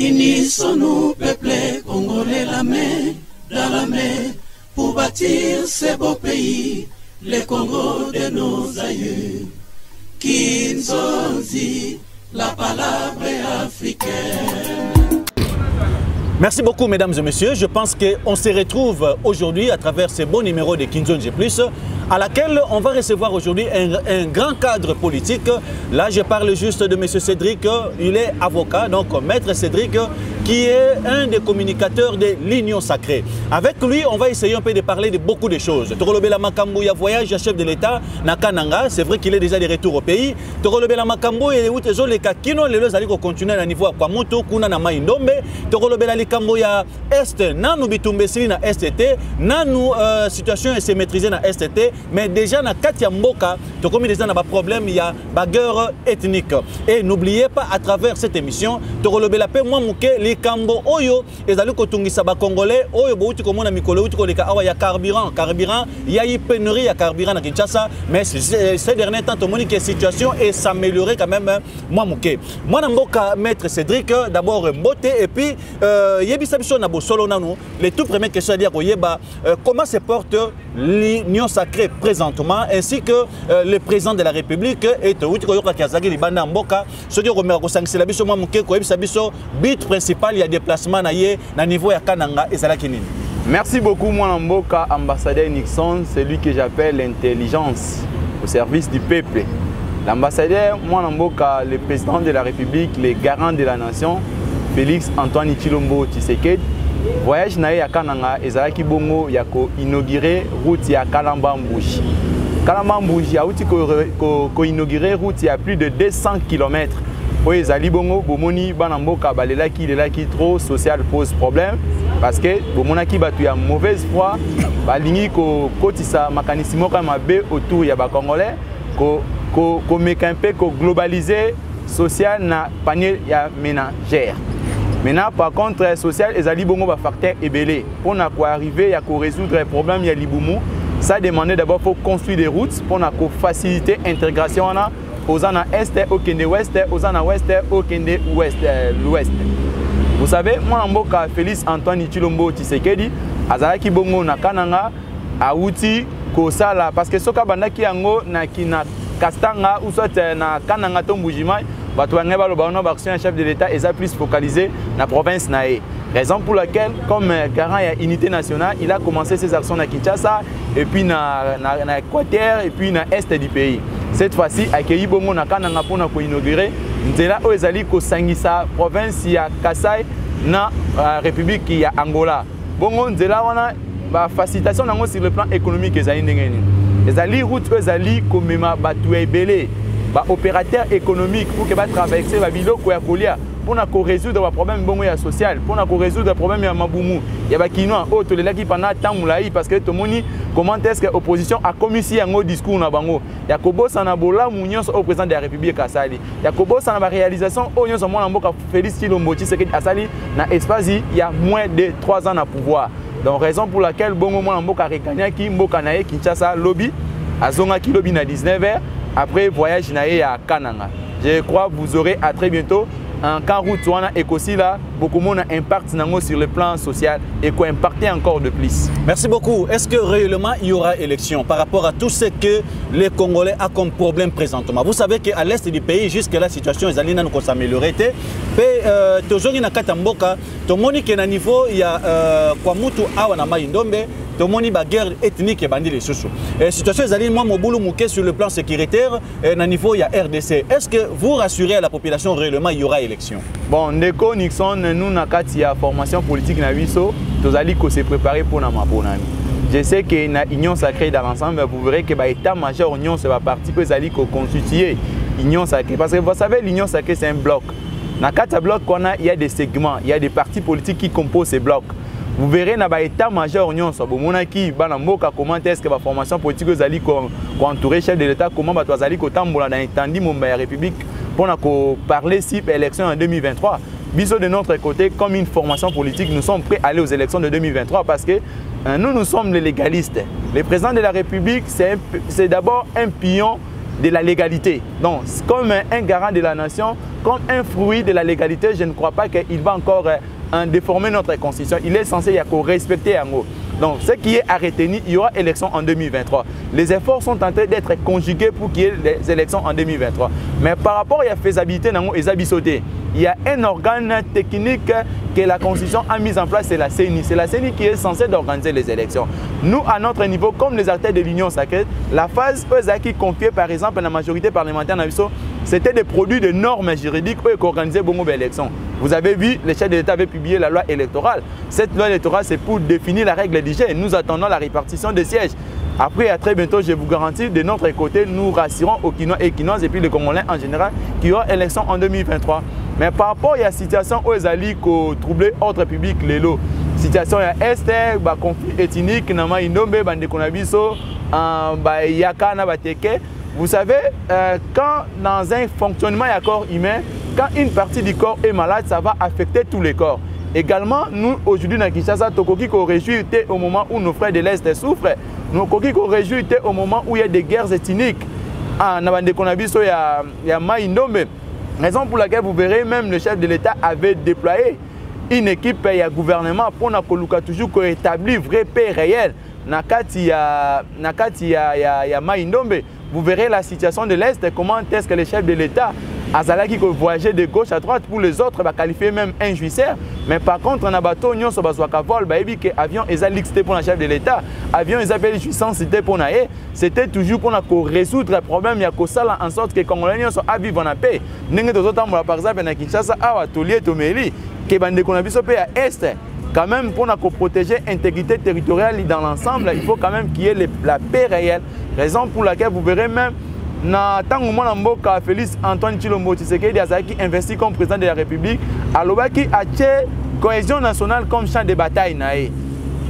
Unissons-nous, peuple congolais, la main dans la main, pour bâtir ce beau pays, le Congo de nos aïeux. Kinzonzi, la palabra africaine. Merci beaucoup, mesdames et messieurs. Je pense qu'on se retrouve aujourd'hui à travers ce beau numéro de Kinzonzi Plus, à laquelle on va recevoir aujourd'hui un grand cadre politique. Là, je parle juste de M. Cédric. Il est avocat, donc Maître Cédric, qui est un des communicateurs de l'Union Sacrée. Avec lui, on va essayer un peu de parler de beaucoup de choses. Torolobela Makambo, il y a voyage à chef de l'État, Nakananga. C'est vrai qu'il est déjà de retour au pays. Torolobela Makambo, il y a où les Kakino, les lois allaient continuer à niveau à Kwamoto, Kuna na Maïndombe. Torolobela Likambo, il y a Est, Nanou Bitumbesili na STT, Nanou situation est maîtrisée na STT, mais déjà na Katia Mboka, comme il y a un problème, il y a bagarre ethnique. Et n'oubliez pas, à travers cette émission, Torolobela Pe Mouamouke, Likambo Oyo, et Zalou Kotungisa Congolais, Oyo Bouti Komona Mikolo, il y a carburant, il y a une pénurie à carburant à Kinshasa, mais ces derniers temps, tout le monde qui est situation et s'améliorer quand même, Mouamouke. Moi, Namboka, Maître Cédric, d'abord beauté, et puis, les tout premières questions à dire comment se porte l'Union Sacrée présentement, ainsi que le président de la République et but principal, il y a déplacement na niveau ya Kananga et Zalakinin. Merci beaucoup, mon Mboka, ambassadeur Nixon, celui que j'appelle l'intelligence au service du peuple. L'ambassadeur, mon Mboka, le président de la République, le garant de la nation, Félix Antoine Tshilombo Tshisekedi, voyage na Kananga ezalaki bongo ya ko inaugurer route ya Kalamba-Mbuji. Kalamba-Mbuji a outi ko inaugurer route ya plus de 200 km. Pour ezali bongo bomoni bana mboka balelaki lelaki trop social pose problème parce que bomonaki batu ya mauvaise foi balingi ko kotisa makanisi moko mabe autour ya ba congolais ko mekampe ko globaliser social na panier ya ménagère. Maintenant, par contre, social, les ali bongo ba facteur ebelé. Pour na ko arriver à résoudre les problèmes ya libumu, ça demandait d'abord faut construire des routes pour na ko faciliter l'intégration na aux ana est au kende ouest, aux ana ouest au kende ouest l'ouest. Vous savez, moi mboka Félix Antoine Tshilombo Tshisekedi azalaki bongo na Kananga a outi ko sala parce que soka bandaki yango na kina Kastanga ou soit na Kananga Tombujima. Le chef de l'État est plus focalisé dans la province Naé. Raison pour laquelle, comme garant à unité nationale, il a commencé ses actions à Kinshasa, et puis dans l'Équateur, et puis dans l'Est du pays. Cette fois-ci, accueilli Bongo na Kananga pour inaugurer, c'est là où ils allaient Sangisa, province ya Kasai, na République ya Angola. Bongo, c'est là où on a facilitation sur le plan économique. Les alliés routes, les alliés comme Batoué Belé. Opérateur économique pour que traverser la ville pour résoudre le problème social, pour résoudre le problème de Maboumou. Il y a des Kinois qui pendant temps parce que tout le monde comment est-ce que l'opposition a commis un discours na bango. Il y a Kobo Sanabola Mounion au président de la République Asali. Il y a Kobo Sanaba réalisation au Nion Mwana Mboka Félix Tshilombo Tshisekedi Asali na espace il y a moins de 3 ans à pouvoir. Donc raison pour laquelle Bongo Mwana Mboka Rekanyaki Mboka Nae Kinshasa lobby Azonga ki lobby na 19h. Après voyage à Kananga. Je crois que vous aurez à très bientôt un cas route et aussi là beaucoup de monde impact sur le plan social et quoi impacter encore de plus. Merci beaucoup. Est-ce que réellement il y aura élection par rapport à tout ce que les Congolais ont comme problème présentement? Vous savez qu'à l'est du pays, jusque la situation est allée nous s'améliorer. Mais toujours na Katamboka, tout le monde qui est à niveau il y a Kwamutu Awana Maïndombe. Tout le monde a guerre ethnique et bandit les sous. La situation est allée moi Moboulou Mouké sur le plan sécuritaire et à niveau il y a RDC. Est-ce que vous rassurez à la population réellement il y aura élection? Bon, Ndeko Nixon, nous na katia formation politique na wiso, tous allons se préparer pour na maponami. Je sais que na Union Sacrée dans l'ensemble, vous verrez que l'état-major Union se va partir que allons constituer Union Sacrée parce que vous savez l'Union Sacrée c'est un bloc. Dans quatre blocs il y a des segments, il y a des partis politiques qui composent ces blocs. Vous verrez dans l'état-major Union Sacrée, comment est-ce que la formation politique allons entourer chef de l'État, comment va allons tambola dans l'étendue de la République pour parler si élection en 2023. Biso de notre côté, comme une formation politique, nous sommes prêts à aller aux élections de 2023 parce que nous sommes les légalistes. Le président de la République, c'est d'abord un pion de la légalité. Donc, comme un garant de la nation, comme un fruit de la légalité, je ne crois pas qu'il va encore déformer notre constitution. Il est censé respecter en haut. Donc, ce qui est à retenir, il y aura élection en 2023. Les efforts sont en train d'être conjugués pour qu'il y ait des élections en 2023. Mais par rapport à la faisabilité, il y a un organe technique que la Constitution a mis en place, c'est la CENI. C'est la CENI qui est censée organiser les élections. Nous, à notre niveau, comme les acteurs de l'Union sacrée, la phase qui confiée par exemple à la majorité parlementaire, c'était des produits de normes juridiques qui organisaient beaucoup d'élections. Vous avez vu, le chef de l'État avait publié la loi électorale. Cette loi électorale, c'est pour définir la règle du jeu. Nous attendons la répartition des sièges. Après, à très bientôt, je vous garantis, de notre côté, nous rassurons aux Quinois et Quinoises et puis les Congolais en général qu'il y aura élection en 2023. Mais par rapport à la situation où ils allaient troubler l'ordre public, la situation est conflit ethnique, vous savez, quand dans un fonctionnement du corps humain, quand une partie du corps est malade, ça va affecter tous les corps. Également, nous, aujourd'hui, dans Kinshasa, Tokoki qu'on réjouit au moment où nos frères de l'Est souffrent. Nous, Tokoki qu'on réjouit au moment où il y a des guerres ethniques. Il y a Maïndombe. Raison pour laquelle vous verrez, même le chef de l'État avait déployé une équipe et un gouvernement pour toujours établir vrai paix réel. Nakati ya Maïndombe. Vous verrez la situation de l'Est, comment est-ce que les chefs de l'État Azalaki qui voyageait de gauche à droite, pour les autres, qualifier même un jouisseur. Mais par contre, on a bateau, on a vol, avion, c'était pour le chef de l'État, avion, ils appellent jouissance, c'était pour naïe. C'était toujours pour résoudre le problème, il y a que ça en sorte que les Congolais sont à vivre en paix. Par exemple, à Kinshasa, à Tolier, Tomeli, qui est à Est. Quand même, pour protéger l'intégrité territoriale dans l'ensemble, il faut quand même qu'il y ait la paix réelle. Raison pour laquelle vous verrez même, na tango mwana mboka Félix Antoine Tshilombo Tshisekedi azalaki investi comme président de la République, alobaki atie cohésion nationale comme champ de bataille nae.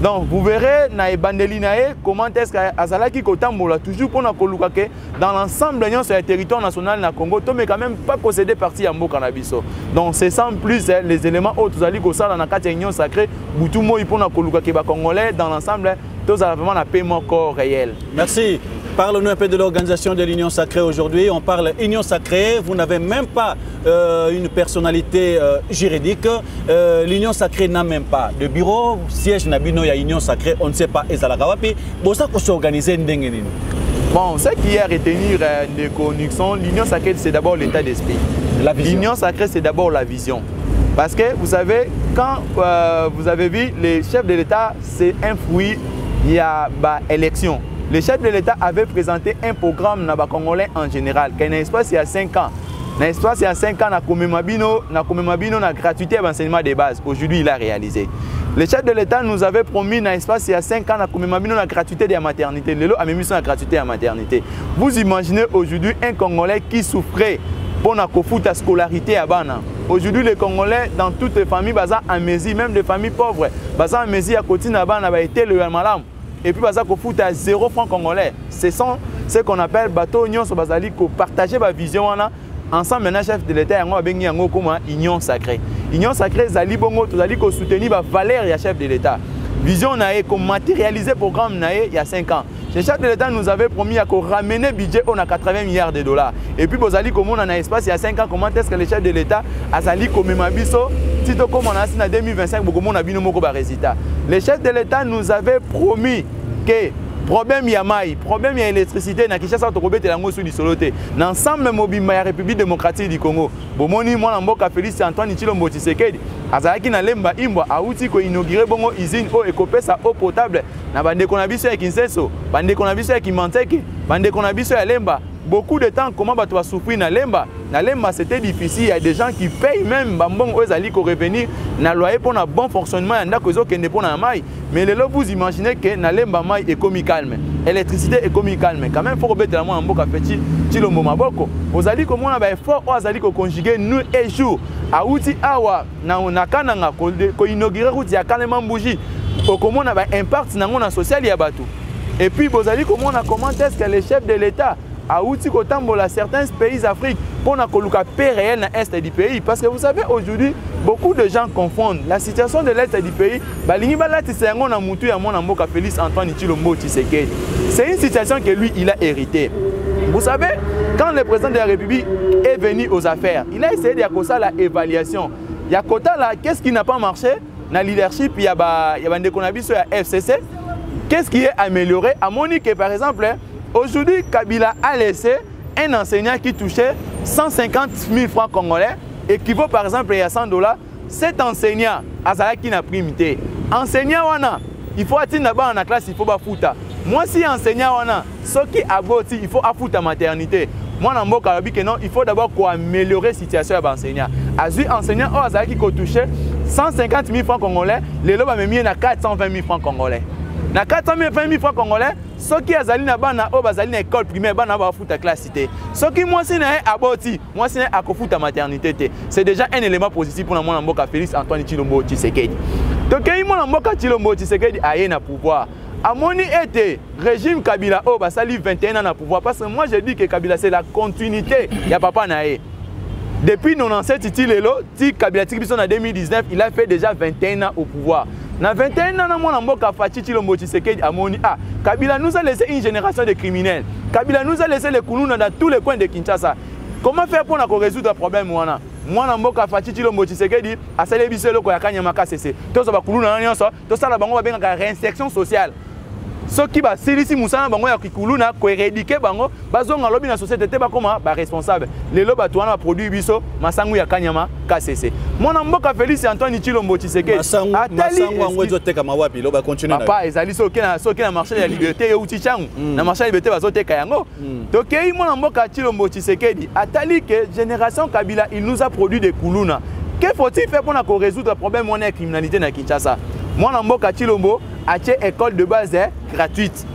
Donc vous verrez na ebandeli nae comment est-ce que azalaki kotambola toujours pour na koluka ke dans l'ensemble de sur le territoire national na Congo to mais quand même pas posséder partie ya mboka na biso. Donc c'est sans plus les éléments autres zali ko sala na kati ya union sacrée butu moi pour na koluka ke ba congolais dans l'ensemble tous a vraiment un paiement corps réel. Merci. Parle-nous un peu de l'organisation de l'Union Sacrée aujourd'hui. On parle Union Sacrée, vous n'avez même pas une personnalité juridique. L'Union Sacrée n'a même pas de bureau, siège Nabino, il y a Union Sacrée, on ne sait pas Ezalakawapi. Bon, ça, qu'on s'organise. Bon, ce qui est à retenir de Konixon, l'Union Sacrée, c'est d'abord l'état d'esprit. L'Union Sacrée, c'est d'abord la vision. Parce que vous savez, quand vous avez vu, les chefs de l'État, c'est un fruit, il y a élection. Le chef de l'État avait présenté un programme dans les Congolais en général, qui est un espace il y a 5 ans. Dans l'espace il y a 5 ans, la gratuité de l'enseignement de base. Aujourd'hui, il a réalisé. Le chef de l'État nous avait promis dans l'espace il y a 5 ans, la gratuité de la maternité. Le lot a mis sur la gratuité de la maternité. Vous imaginez aujourd'hui un Congolais qui souffrait pour la scolarité à Bana. Aujourd'hui, les Congolais, dans toutes les familles, en Mézi, même des familles pauvres, en Mézi, à côté de Bana, été le malam. Et puis, il faut à 0 francs congolais. Ce sont ce qu'on appelle bateau union sur Bazali, pour partager ma vision. Ensemble, maintenant, chef de l'État, il y a une union sacrée. Union sacrée, Zali Bongo, tu as soutenir la valeur du chef de l'État. Vision, comme matérialiser le programme il y a 5 ans. Le chef de l'État nous avait promis à ramener le budget à 80 milliards de dollars. Et puis, Bozali, comme on a un espace il y a 5 ans, comment est-ce que le chef de l'État a sali comme Mabiso, si comme on a en 2025, comment on a vu nos résultats. Le chef de l'État nous avait promis que problème il y a maille, problème il y a électricité, na Kinshasa to kobete lango sous disoloté. L'ensemble mobile ya République démocratique du Congo. Bomoni mwana mboka Félix Antoine Tshilombo Tshisekedi azalaki na lemba imbwa auti ko inaugurer bongo usine o ekopesa eau potable na bande ko na biso ya Kinseso, bande ko na biso ya Kimanteke, bande ko na biso ya Lemba. Beaucoup de temps, comment tu vas souffrir dans Lemba? Dans Lemba, c'était difficile. Il y a des gens qui payent même bambong aux alliés pour revenir dans loyer pour un bon fonctionnement. Il y a des gens qui ne sont pas maille. Mais là, vous imaginez que dans Lemba, maille est comme calme. L'électricité est comme calme. Quand même, il faut remettre la main en boca petit. Chilombo maboko. Aux alliés, comment on a effort aux alliés conjuguer nous et jour. À outi awa na kananga ko inaugurer outi ya kalema bougie. Comment on a impact dans la social ya batou. Et puis, vous allez comment est-ce que les chefs de l'État à outil kotambola certains pays d'Afrique pour na koluka paix réelle dans l'est du pays parce que vous savez aujourd'hui beaucoup de gens confondent la situation de l'est du pays balingi balati sengo na mutu ya mwana mboka Félix Antoine Tshilombo Tshisekedi. C'est une situation que lui il a hérité. Vous savez quand le président de la République est venu aux affaires, il a essayé de faire ça l'évaluation. Il y a côté là, qu'est-ce qui n'a pas marché dans le leadership, il y a des FCC. Qu'est-ce qui est amélioré? À Monique, par exemple, aujourd'hui, Kabila a laissé un enseignant qui touchait 150 000 francs congolais, équivaut par exemple à $100. Cet enseignant, qui n'a primité. Enseignant, il faut atteindre d'abord en classe, il faut pas foutre. Moi, si enseignant, ce qui a abouti, il faut foutre la maternité. Moi, il faut d'abord améliorer la situation de l'enseignant. Azui enseignant, qui a touché 150 000 francs congolais, les lots ont mis 420 000 francs congolais. Na 420 000 francs congolais, ceux qui ont une école primaire, ils ont foutu la classe. Ceux qui ont abouti, moi, c'est à foutre la maternité. C'est déjà un élément positif pour mon amboka Félix Antoine Tshilombo Tshisekedi. Donc, mon amboka Tshilombo Tshisekedi a un pouvoir. À mon été, régime Kabila, ça livre 21 ans à pouvoir. Parce que moi, je dis que Kabila, c'est la continuité. Il n'y a pas Naé. Depuis 97, Kabila en 2019, il a fait déjà 21 ans au pouvoir. Dans 21 ans, mon amboka Tshilombo Tshisekedi a moni Kabila nous a laissé une génération de criminels. Kabila nous a laissé les Koulouna dans tous les coins de Kinshasa. Comment faire pour résoudre le problème? Moi, amboka Tshilombo Tshisekedi a salé biselo ko yakanya makasese. Tout ça va Koulouna nyonso, tout ça la bango va benga réinsertion sociale. Ce qui va silisi musana bango ya Koulouna ko éradiquer bango, bazonga lobi na société te ba koma ba responsable. Les loba tuana produit biso masangu ya kanyama kasese. Mon amboka Félix Antoine Tshilombo Tshisekedi masangu angwezo teka mawapi loba continuer na. Papa ezali soki na marché de la liberté et utichangu. Na marché de la liberté bazoteka yango. Donc mon amboka Tshilombo Tshisekedi atali que génération Kabila il nous a produit des Koulouna. Que faut-il faire pour résoudre le problème de la criminalité dans Kinshasa? Mon amboka Tshilombo a une école de base gratuite.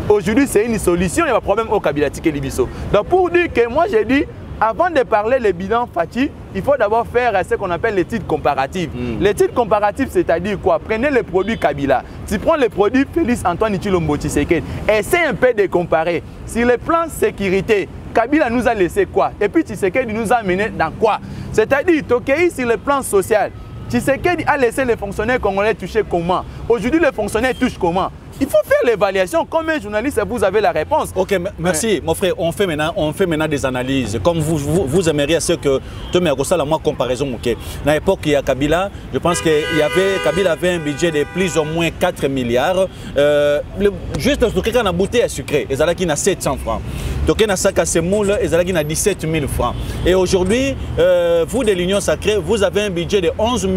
Aujourd'hui, c'est une solution, il y a un problème au Kabila Tike Libiso. Donc pour dire que moi j'ai dit, avant de parler le bilan Fati, il faut d'abord faire ce qu'on appelle l'étude comparative. L'étude comparative, c'est-à-dire quoi? Prenez le produit Kabila, tu prends le produit Félix Antoine Tshilombo Tshisekedi, essaie un peu de comparer. Sur le plan sécurité, Kabila nous a laissé quoi? Et puis Tshisekedi nous a amené dans quoi? C'est-à-dire, Tokei sur le plan social, Tshisekedi a laissé les fonctionnaires congolais toucher comment? Aujourd'hui, les fonctionnaires touchent comment? Il faut faire l'évaluation. Comme un journaliste, vous avez la réponse. Ok, merci, mon frère. On fait maintenant des analyses. Comme vous aimeriez à ce que tu me reçois la moi comparaison. Ok. Dans l'époque, il y a Kabila. Je pense que Kabila avait un budget de plus ou moins 4 milliards. Juste le truc, on a bouteille à sucré. Et ça a 700 francs. Donc, on a sac à semoule. Et ça a 17 000 francs. Et aujourd'hui, vous de l'Union Sacrée, vous avez un budget de 11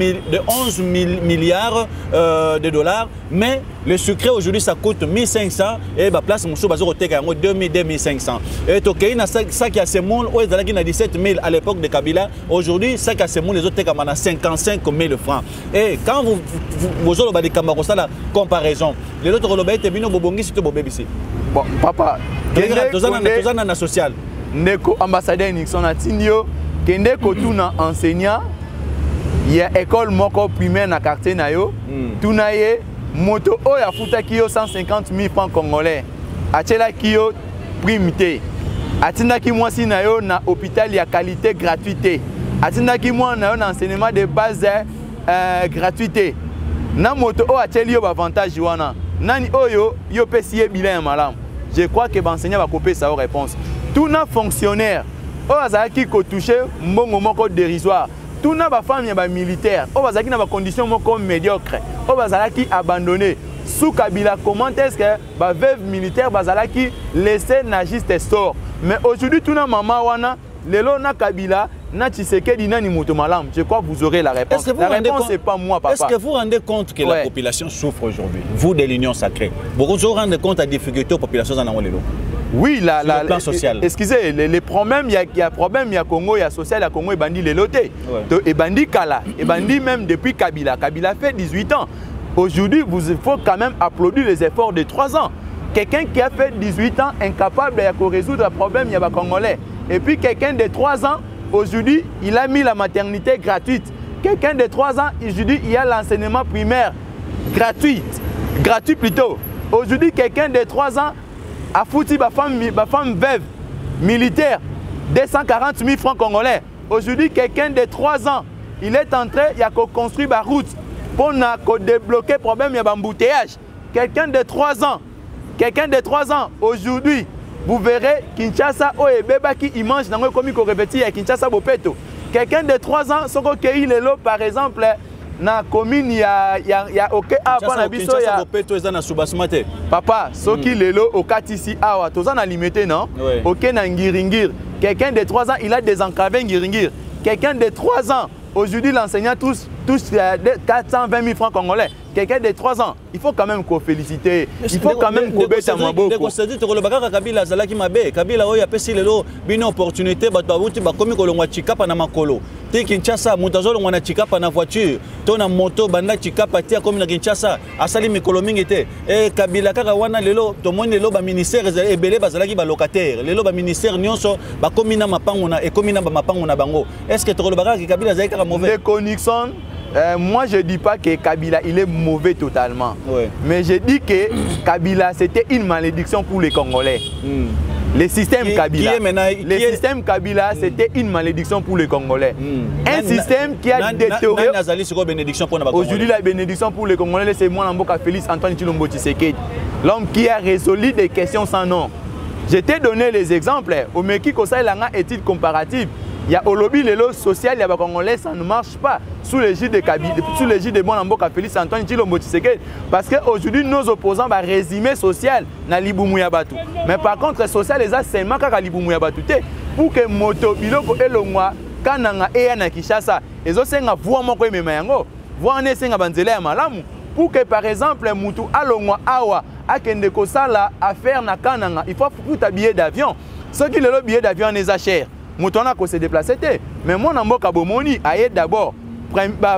milliards de dollars. Mais le sucré aujourd'hui, ça coûte 1500 et la place mon bazo oteka 2500 et tokei na ça qui a semoule ou ezalaki na 17 000 à l'époque de Kabila. Aujourd'hui ça qui a semoule les autres teka na 55 000 francs. Et quand vous oloba de kambako ça la comparaison les autres oloba ete bino bobongi sito bobebisi bon papa tozana na social ndeko ambassadeur Nixon atinio kende ko tuna enseignant il y a école moko primaire na quartier na yo tunaye moto oya futa kiyo 150 000 francs congolais. Achela kiyo primité. Atinda ki mwasi na yo na hôpital ya qualité gratuité. Atinda ki mwa na yo na enseignement de base gratuité. Na moto o acheli yo avantage wana. Nani oyo yo pesiye bilan malam. Je crois que l'enseignant va couper sa réponse. Tout na fonctionnaire o azaki ko toucher mbongo moko dérisoire. Tout na ba femme ya militaire, o bazaki na ba condition moko médiocre, o bazalaki abandonné. Sous Kabila, comment est-ce que ba veuve militaire bazalaki laisser na juste store. Mais aujourd'hui tout na maman wana, lelo na Kabila, na Tshisekedi na ni moto malam. Je crois que vous aurez la réponse. La réponse c'est pas moi papa. Est-ce que vous vous rendez compte que la population souffre aujourd'hui? Vous de l'Union Sacrée. Beaucoup vous rendez compte à la difficulté de la population dans le oui, le plan social. Excusez, les problèmes, il y a problème, il y a Congo, il y a social, il y a Congo et Bandi les lotés. Et Bandi Kala, et Bandi même depuis Kabila. Kabila fait 18 ans. Aujourd'hui, il faut quand même applaudir les efforts de 3 ans. Quelqu'un qui a fait 18 ans, incapable de résoudre le problème, il y a Congolais. Et puis quelqu'un de 3 ans, aujourd'hui, il a mis la maternité gratuite. Quelqu'un de 3 ans, aujourd'hui, il y a l'enseignement primaire gratuit plutôt. Aujourd'hui, quelqu'un de 3 ans, a foutu ma femme veuve militaire 240 000 francs congolais. Aujourd'hui, quelqu'un de 3 ans, il est en train de construire ma route pour débloquer le problème de l'embouteillage. Quelqu'un de 3 ans, aujourd'hui, vous verrez Kinshasa oh et beba qui il mange nango comme ko revêtir à Kinshasa bopeto. Quelqu'un de 3 ans soko kei lelo par exemple na commune il y a OK a pas biso ya bopeto eza na subasmate. Papa soki lelo okatisi awa toza na limité non OK na ngiringir. Quelqu'un de 3 ans il a désenclavé ngiringir. Quelqu'un de 3 ans aujourd'hui l'enseignant touche 420 000 francs congolais. Quelqu'un de 3 ans, il faut quand même qu'on félicite. Il faut quand même qu'on bête à Maboko. C'est-à-dire que Kabila Zalaki Mabe, Kabila Oya Pessi Lelo, une opportunité, Batbauti, Bakomi Kolongwa Chikapa na Makolo. Te Kinshasa, Moutazolo Wana Chikapa na voiture, Tona moto, Banda Chikapa, Tia comme na Kinshasa, Asali Mikolomingete, et Kabila Karawana Lelo, Tomon Lelo, ministère et Belé Bazalaki locataire, Lelo ministère Nyonso, Bakomina Mapangona et Komina Mapangona Bango. Est-ce que Tolobaka Kabila Zalaka mauvais? Nixon. Moi je ne dis pas que Kabila il est mauvais totalement, mais je dis que Kabila c'était une malédiction pour les Congolais. Le système Kabila, c'était une malédiction pour les Congolais. Un système qui a détérioré. Aujourd'hui la bénédiction pour les Congolais c'est moi Namboka Félix Antoine Tshilombo Tshisekedi, l'homme qui a résolu des questions sans nom. Je t'ai donné les exemples. Au Meki Kosa Langa étude comparative. Il y a au lobby le social, il y a Congolais, ça ne marche pas sous l'égide de Kabila, sous l'égide de Mwanamboka Félix Antoine Tshilombo Tshisekedi. Parce qu'aujourd'hui, nos opposants vont résumer social na Liboumouya Batu. Mais par contre, social, les a seulement qu'à Liboumouya Batu. Pour que Moto, Biloko et Longwa, Kananga et na Kinshasa, ils ont senga voix mon koye memango, voix ne senga banzele ya malamu. Pour que par exemple, Moutou Alongwa Awa, Akende Kosala, affaire na Kananga, il faut foutre un billet d'avion. Ceux qui le billet d'avion n'est pas cher. Moutona ko se déplacer mais moi na mboka bomoni aye d'abord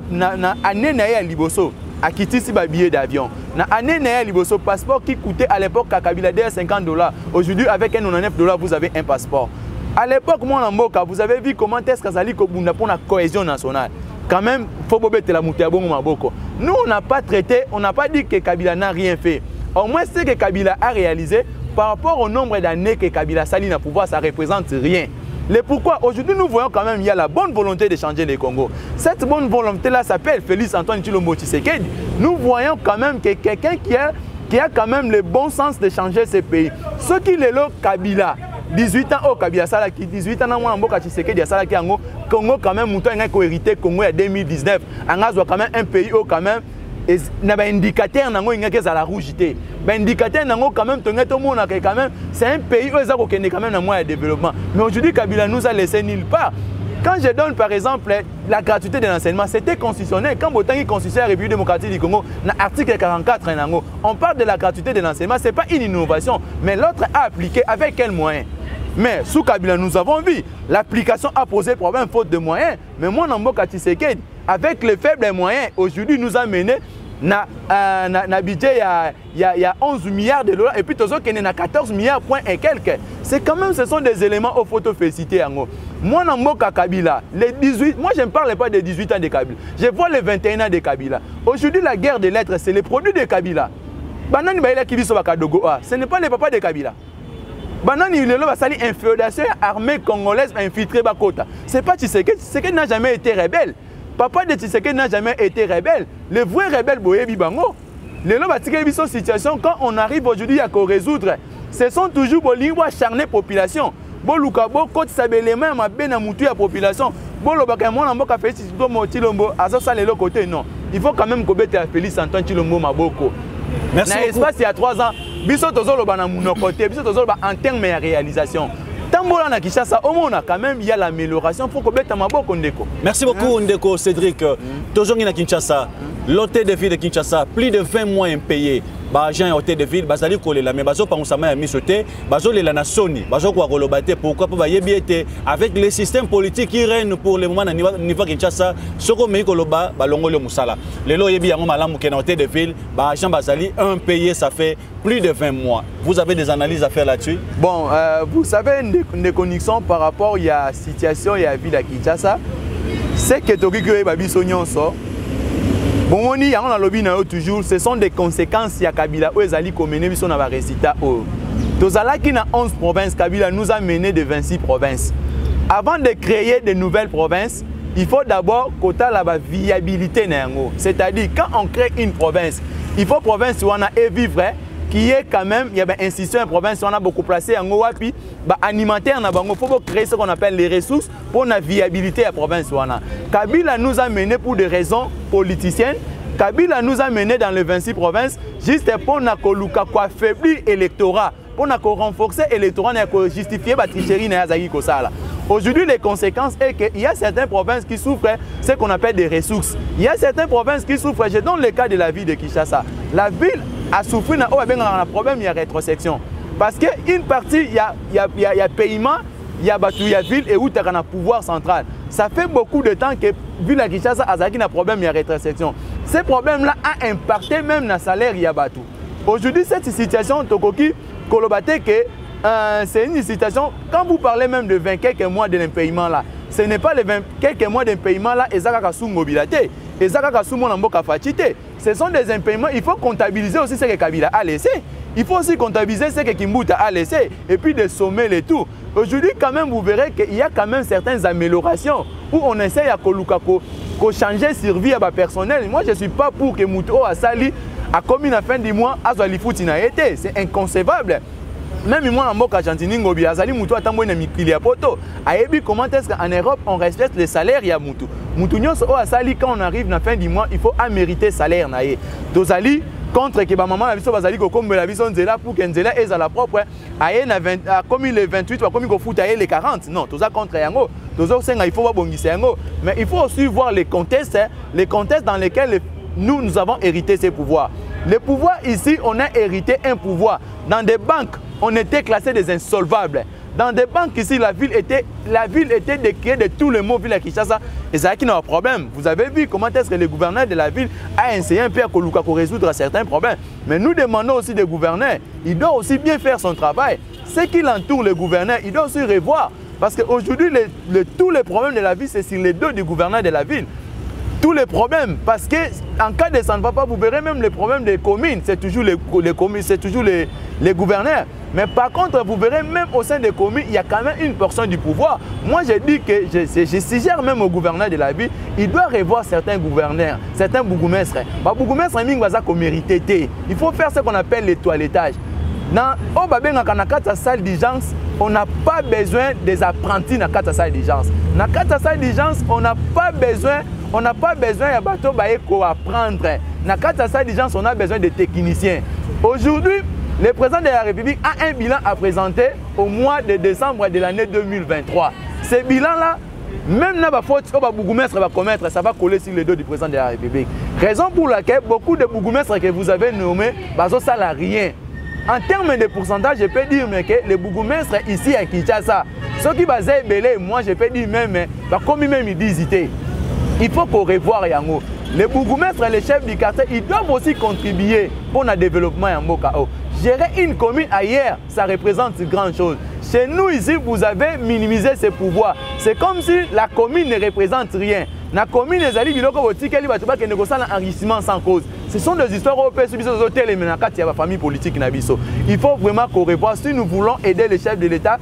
na année na ya liboso akitisi ba billet d'avion na année na ya liboso passeport qui coûtait à l'époque à Kabila $50. Aujourd'hui avec $99 vous avez un passeport. À l'époque moi na mboka vous avez vu comment est-ce qu'azali ko bunda pour la cohésion nationale. Quand même faut bobete la mutia bongo maboko. Nous on n'a pas traité, on n'a pas dit que Kabila n'a rien fait. Au moins ce que Kabila a réalisé par rapport au nombre d'années que Kabila Sali n'a pouvoir, ça représente rien. Le pourquoi aujourd'hui nous voyons quand même il y a la bonne volonté de changer les Congo. Cette bonne volonté là s'appelle Félix Antoine Tshilombo Tshisekedi. Nous voyons quand même que quelqu'un qui a quand même le bon sens de changer ce pays. Ce qui est là Kabila 18 ans au Kabila Sala qui 18 ans dans Mboka Tshisekedi ya Sala qui en Congo quand même mouton a hérité Congo en 2019. Angazwa quand même un pays au quand même et na ba indicateur nango ingake za la rougité. Ba indicateur nango quand même tongeto mona quand même c'est un pays où ça kokende quand même na moyen de développement. Mais aujourd'hui Kabila nous a laissé nulle part. Quand je donne par exemple la gratuité de l'enseignement, c'était constitutionnel. Quand Botangi constitue la République démocratique du Congo, dans l'article 44, on parle de la gratuité de l'enseignement. Ce n'est pas une innovation, mais l'autre a appliqué avec quels moyens? Mais sous Kabila, nous avons vu, l'application a posé problème faute de moyens. Mais moi, Namboka Tshisekedi, avec les faibles moyens, aujourd'hui nous a mené na budget il y a 11 milliards de dollars et puis toujours qu'il y a 14 milliards point et quelques. C'est quand même, ce sont des éléments aux photos féliciter. Moi, Namboka Kabila, les 18, moi je ne parle pas des 18 ans de Kabila, je vois les 21 ans de Kabila. Aujourd'hui, la guerre des lettres, c'est les produits de Kabila. Banani Baïla Kibiso Bakadogo, ce n'est pas les papas de Kabila. Banani il a sali infiltration armée congolaise infiltrée Bakota. C'est pas Tshisekedi n'a jamais été rebelle. Papa de Tshisekedi n'a jamais été rebelle. Les vrais rebelles Boyebi Bango. Les lois de situation quand on arrive aujourd'hui à résoudre, ce sont toujours Bolingwa acharné population. Boluka Boko Sabelema ma bena mutu ya population. Bolobaka mona mboka Félix Tshilombo azosa le côté non. Il faut quand même kobete à Félix Antoine Tshilombo maboko. Merci beaucoup. Espace il y a 3 ans, biso tozolo bana muno côté, biso tozolo ba en termes de réalisation. Tambola na Kinshasa, au moins quand même il y a l'amélioration pour kobeta maboko ndeko. Merci beaucoup Ndeko Cédric. Toujours na Kinshasa, l'hôtel de ville de Kinshasa, plus de 20 mois impayés. Agent hôtel de ville, bazali kolela mais bazo pa musama ya misoté, bazo lela na soni, bazo kwa kolobate pourquoi pas yebiete avec les systèmes politiques qui règnent pour le moment na niveau Kinshasa, soko mei koloba balongolo musala. Lelo yebi yango malamu ke na hôtel de ville, ba agent bazali impayé ça fait plus de 20 mois. Vous avez des analyses à faire là-dessus? Bon, vous savez des connexions par rapport il y a situation il y a ville à Kinshasa. C'est que Tokyo babiso nyonso bon, on y a lobby toujours, ce sont des conséquences à Kabila où ils allaient mener biso na ba résultat au. Tozala qui na 11 provinces, Kabila nous a mené de 26 provinces. Avant de créer de nouvelles provinces, il faut d'abord quota la viabilité nango. C'est-à-dire quand on crée une province, il faut province où on a vivre qui est quand même, il y a une institution en province, on a beaucoup placé en Ouapi, alimentaire, il faut créer ce qu'on appelle les ressources pour la viabilité de la province. Kabila nous a mené pour des raisons politiciennes. Kabila nous a mené dans les 26 provinces juste pour affaiblir l'électorat, pour renforcer l'électorat et justifier la tricherie. Aujourd'hui, les conséquences est qu'il y a certaines provinces qui souffrent ce qu'on appelle des ressources. Il y a certaines provinces qui souffrent. Je donne le cas de la ville de Kinshasa. La ville a souffert d'un problème, il y a rétrosection. Parce qu'une partie, il y a paiement, il y a ville et où tu as un pouvoir central. Ça fait beaucoup de temps que vu la Kinshasa a un problème, il y a rétrocession. Ce problème-là a impacté même le salaire Yabatou. Aujourd'hui, cette situation, Tokoki, Kolobate, c'est une situation, quand vous parlez même de 20 quelques mois de l'impayement là, ce n'est pas les 20 quelques mois d'impayement là, sous mobilité, sous Monamboka Fatité. Ce sont des impayements, il faut comptabiliser aussi ce que Kabila a laissé. Il faut aussi comptabiliser ce que Kimbuta a laissé et puis de sommer le tout. Aujourd'hui, quand même, vous verrez qu'il y a quand même certaines améliorations où on essaie à changer survie à personnel. Moi, je ne suis pas pour que Mouto a sali à comme la fin du mois à Zalifout n'a été. C'est inconcevable. Même moi, en Boka Chantini, Ngobi, Azali Mouto a tambour na mikili poto. Ayebi, comment est-ce qu'en Europe, on respecte les salaires ya Mouto. Mouto nyos o asali quand on arrive à la fin du mois, il faut mériter salaire na ye. Dozali contre que maman la biso bazali ko comme la biso nzela pour que nzela est à la propre aye na 20 comme les 28 comme ko foot aye les 40. Non, toza contre yango. Toza senga il faut pas bongisa yango, mais il faut aussi voir les contextes dans lesquels nous avons hérité ces pouvoirs. Les pouvoirs ici, on a hérité un pouvoir. Dans des banques, on était classé des insolvables. Dans des banques ici, la ville était décriée de tous les mots ville à Kinshasa. Et ça qui n'a pas de problème. Vous avez vu comment est-ce que le gouverneur de la ville a essayé un peu à résoudre certains problèmes. Mais nous demandons aussi des gouverneurs, il doit aussi bien faire son travail. Ce qui entoure le gouverneur, il doit aussi revoir. Parce qu'aujourd'hui, tous les problèmes de la ville, c'est sur les dos du gouverneur de la ville. Tous les problèmes, parce qu'en cas de San-Papa, vous verrez même les problèmes des communes, c'est toujours les communes, c'est toujours les gouverneurs. Mais par contre, vous verrez même au sein des communes, il y a quand même une portion du pouvoir. Moi, je dis que je suggère même au gouverneur de la ville, il doit revoir certains gouverneurs, certains bourgmestres. Bourgmestres, il faut faire ce qu'on appelle le toilettage. Dans la salle d'urgence, on n'a pas besoin des apprentis dans la salle d'urgence. Dans la salle d'urgence, on n'a pas besoin de bateau pour apprendre. Dans la salle d'urgence, on a besoin de techniciens. Aujourd'hui, le président de la République a un bilan à présenter au mois de décembre de l'année 2023. Ce bilan-là, même dans la faute que Bougoumestre va commettre, ça va coller sur le dos du président de la République. Raison pour laquelle beaucoup de Bougoumestres que vous avez nommés, ça n'a rien. En termes de pourcentage, je peux dire que les bourgmestres ici à Kinshasa, ceux qui basent belé, moi je peux dire même, comme même ils disent, il faut qu'on revoie Yango. Les bourgmestres et les chefs du quartier, ils doivent aussi contribuer pour le développement en Mbokao. Gérer une commune ailleurs, ça représente une grande chose. Chez nous ici, vous avez minimisé ces pouvoirs. C'est comme si la commune ne représente rien. La commune, les alliés, ils négocient un enrichissement sans cause. Ce sont des histoires européennes, il y a la famille politique. Il faut vraiment qu'on revoie si nous voulons aider les chefs de l'État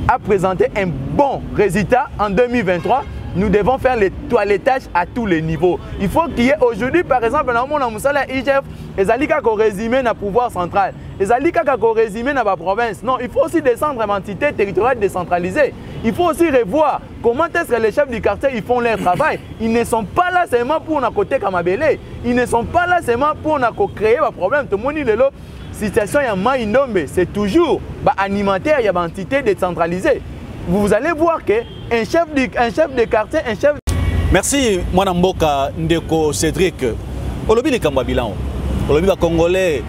à présenter un bon résultat en 2023. Nous devons faire le toilettage à tous les niveaux. Il faut qu'il y ait aujourd'hui, par exemple, dans le Moussala IGF, les alliés qui résumé dans le pouvoir central, les alliés qui résumé dans la province. Non, il faut aussi descendre en entité territoriale décentralisée. Il faut aussi revoir comment est-ce que les chefs du quartier ils font leur travail. Ils ne sont pas là seulement pour nous côté Kamabélé. Ils ne sont pas là seulement pour nous créer un problème. Tout le monde est là. Situation est Maïnombe, c'est toujours alimentaire, il y a une entité décentralisée. Vous allez voir qu'un chef de quartier, un chef... Merci, Mwana Mboka Ndeko Cédric. Olobi les Kamba bilan. Olobi ba Congolais.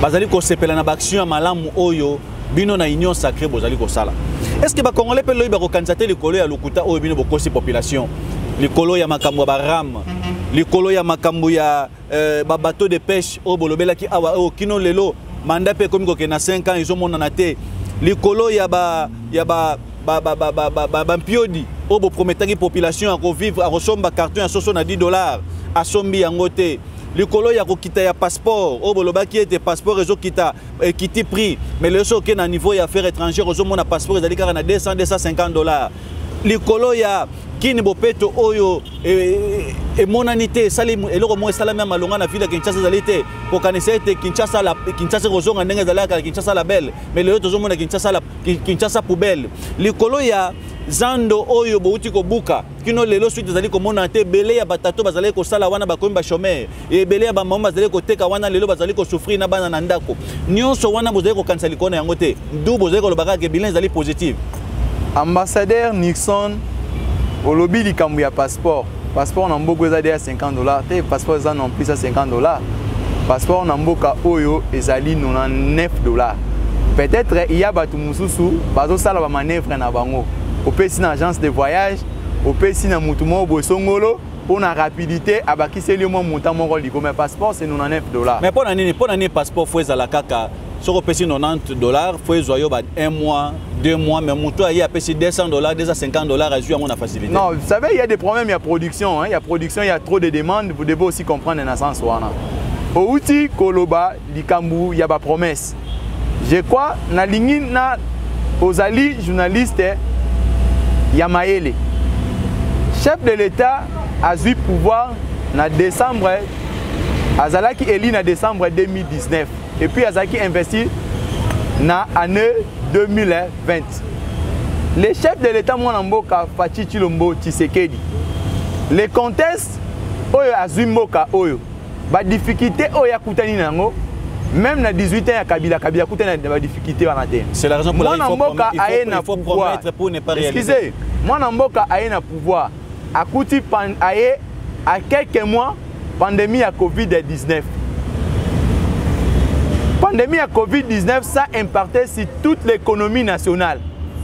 Bazali ko sepela na baction malamu oyo bino na union sacrée bozali ko sala. Est-ce que ba Congolais pe lobi ba ko candidater likolo ya lokuta oyo bino bokosi population? Likolo ya makambo ba ram, likolo ya makambo ya ba bateau de pêche o bolobela ki awa o kino lelo mandat pe komi ko ke na 5 ans ils ont mona na te. Likolo ya ba mpiodi o bo prometaki population à revivre à resomba carton à soso na $10 à sombi yango te. Likolo ya ko kita ya passeport o bolobaki ete passeport ezo kita kiti prix mais le so ke na niveau ya affaires étrangères ozo mona passeport ezali kaka na $200 $250. Likolo ya kini bopeto oyo et monanité sali et le mo sala même alonga na ville Kinshasa zalité pour connaître Kinshasa la Kinshasa rozonga ndenge zalaka Kinshasa la belle mais le autres zomona Kinshasa poubelle likolo ya zando oyo bouti ko buka kino lelo suite zali ko mona te belé ya batato bazali ko sala wana ba komba chômeur et belé ya ba mama bazali ko teka wana lelo bazali ko souffrir na bana na ndako nyonso wana bozali ko cancel kona yango te ndu bozali ko lobaka ke bilan zali positif. Ambassadeur Nixon au lobby du kambu ya passeport na mboko ezali ya $50 te passeport za non plus à $50 passeport na mboka oyo ezali $99 peut-être il y a batu mususu bazo sala ba manœuvre na bango au pesi na agence de voyage au pesi na mutu mo bosongolo pour la rapidité abakiseli mo montant moko liko mais passeport c'est $99 mais pour nani passeport faut ezala kaka soko pesi $90 faut ezoyo ba 1 mois 2 mois mais mutu ayi apesi $200 $250 azu yango na facilité. Non, vous savez il y a des problèmes, il y a production hein, il y a production, il y a trop de demandes, vous devez aussi comprendre un sens wana au outil koloba likambu il y a ba promesse je crois na lingi na ozali journaliste Yamaele, chef de l'État a eu pouvoir en décembre, Azalaki élu en décembre 2019 et puis Azalaki investi dans l'année 2020. Le chef de l'État Mwanamboka Fachi Chilombo Tshisekedi, le contexte oyo azumboka oyo, ba difficulté oyo kutani nango. Même dans 18 ans, Kabila Koutena des difficultés en atteint. C'est la raison pour laquelle il faut promettre pour ne pas réaliser. Excusez, moi, Namboka a un pouvoir. À quelques mois, pandémie à Covid-19. Pandémie à Covid-19, ça impactait sur toute l'économie nationale.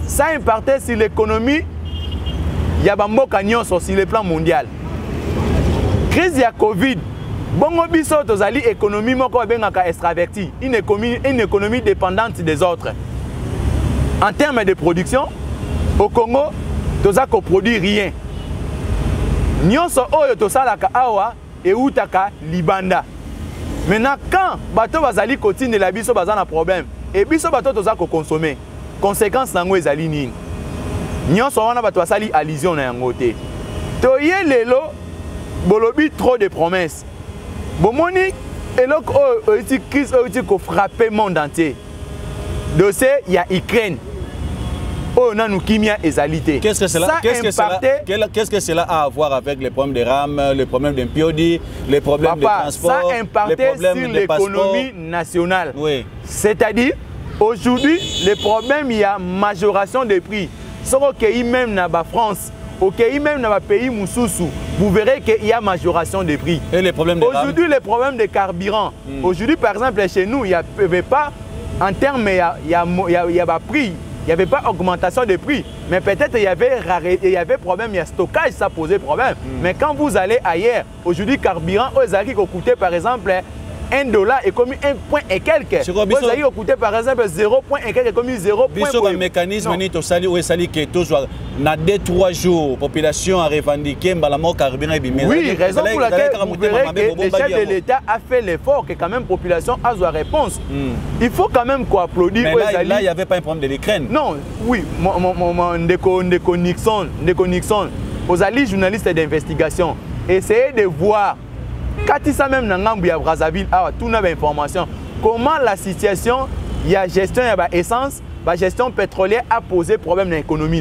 Ça impactait sur l'économie Yabamboka Nyon sur le plan mondial. Crise de Covid. Bongo biso tozali économie moko bengaka extraverti, une économie dépendante des autres. En termes de production, au Congo, tozako produit rien. Nyonso oyo tosalaka awa et utaka libanda. Maintenant quand bato bazali kotine la biso bazana problème et biso bato tozako consommer. Conséquence nango ezali nini? Nyonso wana bato basali allusion na yango te. Toye lelo bolobi trop de promesses. Bomoni et là crise qui frappé le monde entier. Dossier il y a Ukraine. Oh on a nous kimia ezalité. Qu'est-ce que cela a à voir avec les problèmes de RAM, les problèmes d'impiodi, les problèmes de transport, ça impacté sur l'économie nationale. Oui. C'est-à-dire aujourd'hui les problèmes il y a majoration des prix. Ce qui même dans la France. Ok, même dans le pays Moussoussou, vous verrez qu'il y a majoration des prix. Et les problèmes de aujourd'hui, les problèmes de carburant. Aujourd'hui, par exemple, chez nous, il n'y avait pas, en termes, il y a prix, il n'y avait pas augmentation de prix. Mais peut-être il y avait problème, il y a stockage, ça posait problème. Mais quand vous allez ailleurs, aujourd'hui, carburant, aux arrêts qui coûtaient par exemple $1 est comme 1 point et quelques. Vous allez coûter par exemple 0 point et quelques, comme 0 point. Le mécanisme ni to sali ou sali que to soit na 2-3 jours population a revendiqué mbalamo carburant et oui, raison pour laquelle vous verrez que le chef de l'État a fait l'effort que quand même population a sa réponse. Il faut quand même qu'on applaudisse. Mais là il n'y avait pas un problème de l'Ukraine. Non, oui, Ndeko Nixon, aux alliés journalistes d'investigation, essayez de voir. Quand il s'est même dans le Brazzaville, tout n'a pas d'informations. Comment la situation, il y a gestion, il y a essence, la gestion pétrolière a posé problème dans l'économie.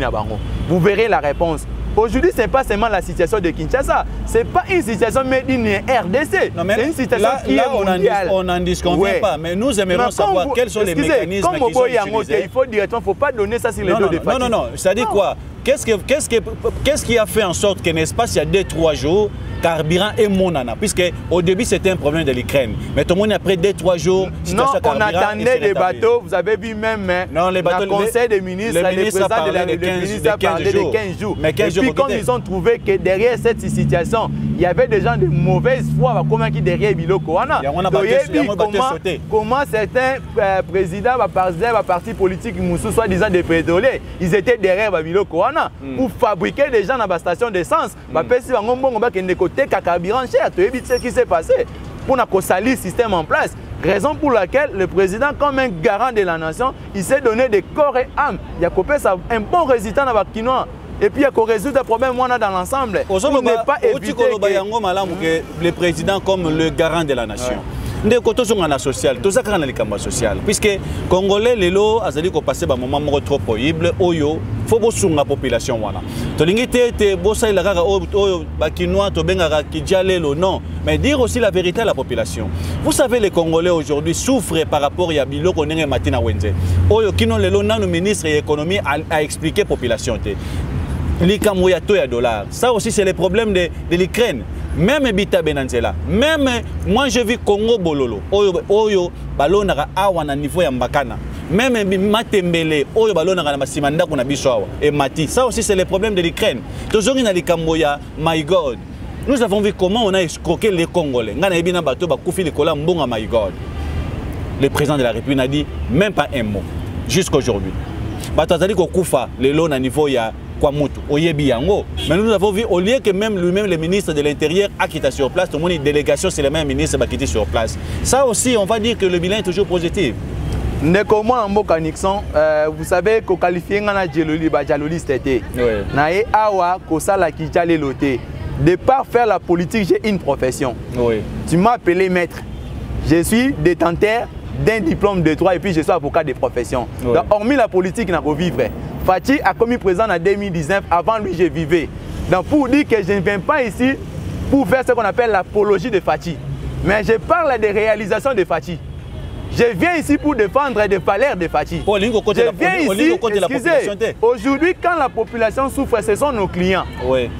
Vous verrez la réponse. Aujourd'hui, ce n'est pas seulement la situation de Kinshasa. Ce n'est pas une situation made in RDC. C'est une situation qui est mondiale. On n'en disconvient pas, mais nous aimerions savoir quels sont les mécanismes qui sont utilisés. Il faut directement, il ne faut pas donner ça sur les dos de Fatigue. Non, c'est-à-dire quoi? Qu'est-ce qui a fait en sorte que, n'est-ce pas, il y a 2-3 jours, carburant et monana, puisque au début c'était un problème de l'Ukraine. Mais tout le monde après 2-3 jours, non, on attendait des bateaux, vous avez vu même dans le conseil des ministres, le président de la République a parlé de 15 jours. Et puis quand ils ont trouvé que derrière cette situation, il y avait des gens de mauvaise foi, comment qui derrière Biloko, comment certains présidents, partis politiques, soi-disant des pétroliers, ils étaient derrière Biloko pour fabriquer des gens dans la station d'essence. Carburant cher, tu évites ce qui s'est passé pour salir le système en place. Raison pour laquelle le président, comme un garant de la nation, il s'est donné des corps et âme. Il a coupé un bon résultat dans le Kinois. et puis il y a résoudre des problèmes dans l'ensemble. Pour ne pas éviter que le président comme le garant de la nation. Nous sommes dans social, tout ça dans le social. Puisque Congolais, les lots, ils ont passé un moment trop horrible, il faut que la population. Non, mais dire aussi la vérité à la population. Vous savez, les Congolais aujourd'hui souffrent par rapport à Bilo qu'on est matin à Wenze. Le ministre de l'économie a expliqué à la population. Ça aussi, c'est le problème de l'Ukraine. Même Bita Benanzela, même moi je vis Congo Bololo, Oyo, Balonara Awana niveau ya Mbakana, même Matembele, Oyo Balonara Masimanda qu'on a bisoa et Mati. Ça aussi, c'est le problème de l'Ukraine. Toujours in a Camboya, my God. Nous avons vu comment on a escroqué les Congolais. My God. Le président de la République n'a dit même pas un mot jusqu'aujourd'hui. Batazali Kokufa, le lot à niveau ya mais nous avons vu, au lieu que même lui-même, le ministre de l'Intérieur a quitté sur place, tout le monde, une délégation, c'est le même ministre qui a quitté sur place. Ça aussi, on va dire que le bilan est toujours positif. Comment en Nixon, vous savez qu'on qualifie un dialogiste était. Nae awa kosala kijale loté. De par faire la politique, j'ai une profession. Tu m'as appelé maître. Je suis détenteur d'un diplôme de droit et puis je suis avocat de profession. Donc, hormis la politique, il n'a pas vivre. Fachi a commis président en 2019, avant lui je vivais. Donc pour dire que je ne viens pas ici pour faire ce qu'on appelle l'apologie de Fachi, mais je parle des réalisations de Fachi. Je viens ici pour défendre des valeurs de Fachi. Je viens ici, excusez, aujourd'hui quand la population souffre, ce sont nos clients.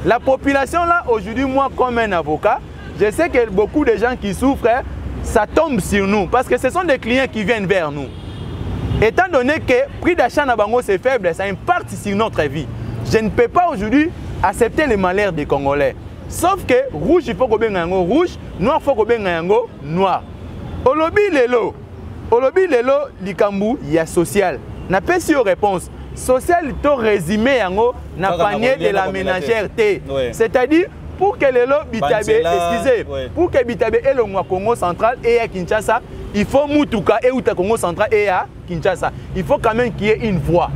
La population là, aujourd'hui moi comme un avocat, je sais que beaucoup de gens qui souffrent, ça tombe sur nous parce que ce sont des clients qui viennent vers nous. Étant donné que le prix d'achat na bango c'est faible, ça impacte sur notre vie. Je ne peux pas aujourd'hui accepter les malheurs des Congolais. Sauf que rouge, il faut que yango rouge, noir, il faut que yango noir. Olobi lelo, likambu, il y a social. N'a pas si réponse. Social, il résumé yango na panier de la ménagère T. C'est-à-dire, pour que le Bitabe, excusez, pour que Bitabe ait le Congo central et à Kinshasa, il faut Mutuka et Outa Congo central et à Kinshasa. Il faut quand même qu'il y ait une voix.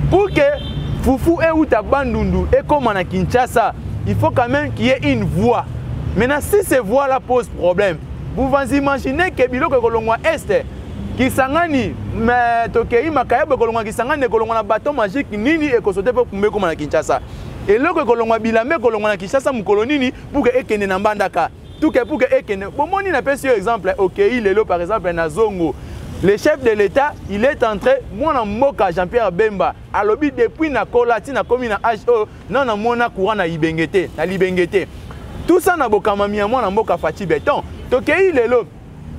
Pour que Foufou et Outa Bandundu et comme à Kinshasa, il faut quand même qu'il y ait une voix. Maintenant, si ces voix-là posent problème, vous vous imaginez que Biloko Kolongwa Est, qui sangani, mais Tokei Makayab Kolongwa qui sangani, Kolongwa bateau magique, Nini et Kosote pour Kumbe comme à Kinshasa. Et là, Kolongwa Bilame, Kolongwa Kinshasa, Moukolonini, pour que Ekene Nambandaka. Tout que pour que Ekene. Bon, moi, il n'a pas sur exemple, ok, il est là, par exemple, Nazongo. Le chef de l'État, il est entré, moi, en Moka, Jean-Pierre Bemba, à l'objet depuis na Kolati, na commune na HO, non, na Mona Courant, na Ibengete, na Libengete. Tout ça, na Bokamami, moi, na Moka Fati Béton. Ok, il est là.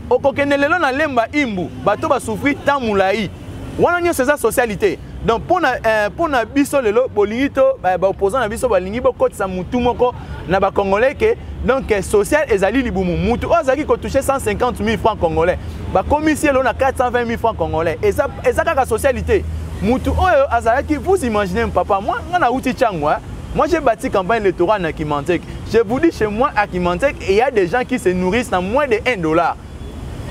Au Kokene, le na Lemba Imbu, bateau va souffrir tant moulaï. Wana nyo c'est sa socialité. Donc pour na biso lelo bolingito ba opposant na biso balingi bo kotisa mutu moko na ba congolais que donc social ezali libumu mutu ozaki ko toucher 150 000 francs congolais. Ba commissaire là na 420 000 francs congolais. Et ça ka socialité. Mutu oyo azalaki vous imaginez papa moi na uti changwa. Moi j'ai bâti campagne électorale à Kimantec. Je vous dis chez moi à Kimantec il y a des gens qui se nourrissent à moins de $1.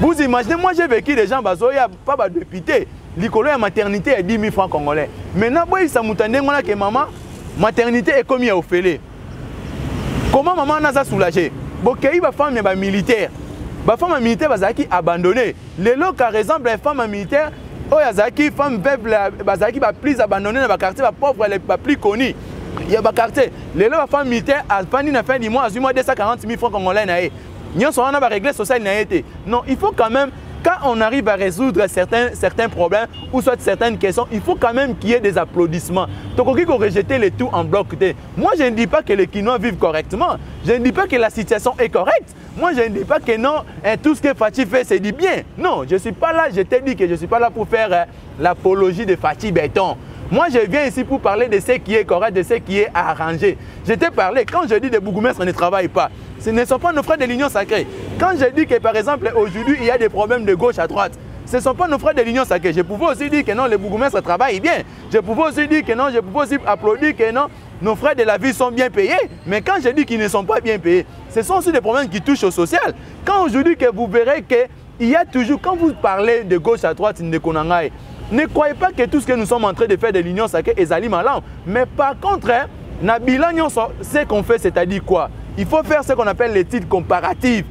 Vous imaginez moi j'ai vécu des gens bazoya pas ba député. L'icolo de maternité est 10 000 francs congolais. Maintenant, si ça m'a que maman, maternité est commis au fêlé. Comment maman a soulagé? Parce qu'il y a des femmes militaires. Les femmes militaires sont abandonnées. Les lots, par exemple, les femmes militaires, les femmes sont plus abandonnées dans les quartiers pauvres, les plus connus. Il y a des quartiers. Les femmes militaires, à la fin du mois, elles ont 240 000 francs congolais. Nous avons réglé social. Non, il faut quand même. Quand on arrive à résoudre certains problèmes ou soit certaines questions, il faut quand même qu'il y ait des applaudissements. Donc, il faut rejeter le tout en bloc. Moi, je ne dis pas que les Kinois vivent correctement. Je ne dis pas que la situation est correcte. Moi, je ne dis pas que non, tout ce que Fachi fait, c'est du bien. Non, je ne suis pas là, je t'ai dit que je ne suis pas là pour faire l'apologie de Fachi Béton. Moi, je viens ici pour parler de ce qui est correct, de ce qui est arrangé. Je t'ai parlé, quand je dis que les bourgmestres ne travaillent pas, ce ne sont pas nos frères de l'Union sacrée. Quand je dis que, par exemple, aujourd'hui, il y a des problèmes de gauche à droite, ce ne sont pas nos frères de l'Union sacrée. Je pouvais aussi dire que non, les bourgmestres travaillent bien. Je pouvais aussi dire que non, je pouvais aussi applaudir que non, nos frères de la ville sont bien payés. Mais quand je dis qu'ils ne sont pas bien payés, ce sont aussi des problèmes qui touchent au social. Quand aujourd'hui, que vous verrez qu'il y a toujours, quand vous parlez de gauche à droite, ne croyez pas que tout ce que nous sommes en train de faire de l'Union sacrée est allé malin. Mais par contre, na bilan, ce qu'on fait, c'est-à-dire quoi? Il faut faire ce qu'on appelle l'étude comparative.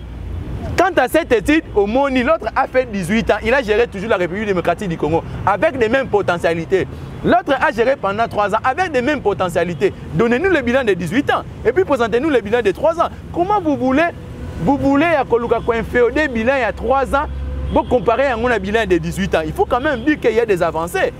Quant à cette étude, au Moni, l'autre a fait 18 ans, il a géré toujours la République démocratique du Congo avec les mêmes potentialités. L'autre a géré pendant 3 ans avec les mêmes potentialités. Donnez-nous le bilan de 18 ans et puis présentez-nous le bilan de 3 ans. Comment vous voulez à Koluka inféodé bilan il y a 3 ans pour comparer à un bilan de 18 ans? Il faut quand même dire qu'il y a des avancées.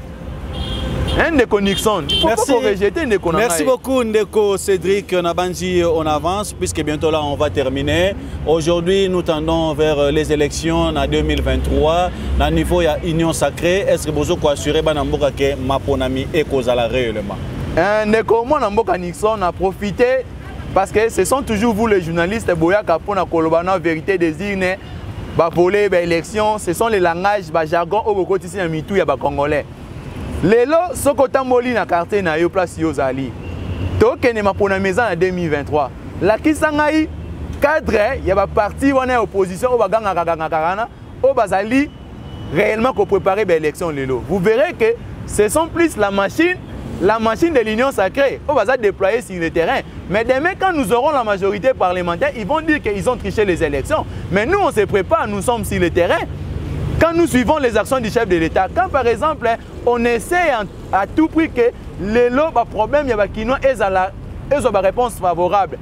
Ndeko Nixon, il faut pas rejeter Ndeko. Merci beaucoup Ndeko Cédric Nabanji, on avance puisque bientôt là on va terminer. Aujourd'hui nous tendons vers les élections en 2023. Au niveau de l'Union Sacrée, est-ce que vous pouvez assurer que Maponami est causal réellement? Ndeko Mboka Nixon a profité parce que ce sont toujours vous les journalistes Boya Kapona Kolobana vérité des urnes, voler l'élection, ce sont les langages, jargon au quotidien de Mitou ya Congolais. Lelo sokotamboli na quartier na yo place Yozali. Tokene mapona maison en 2023. La kisangai cadre ya ba parti wana opposition au baganga kakana au bazali réellement ko préparer l'élection lelo. Vous verrez que ce sont plus la machine de l'Union Sacrée au bazar déployer sur le terrain. Mais demain quand nous aurons la majorité parlementaire, ils vont dire qu'ils ont triché les élections. Mais nous on se prépare, nous sommes sur le terrain. Quand nous suivons les actions du chef de l'État, quand par exemple on essaie à tout prix que les lots problème il y a qui ont une réponse favorable,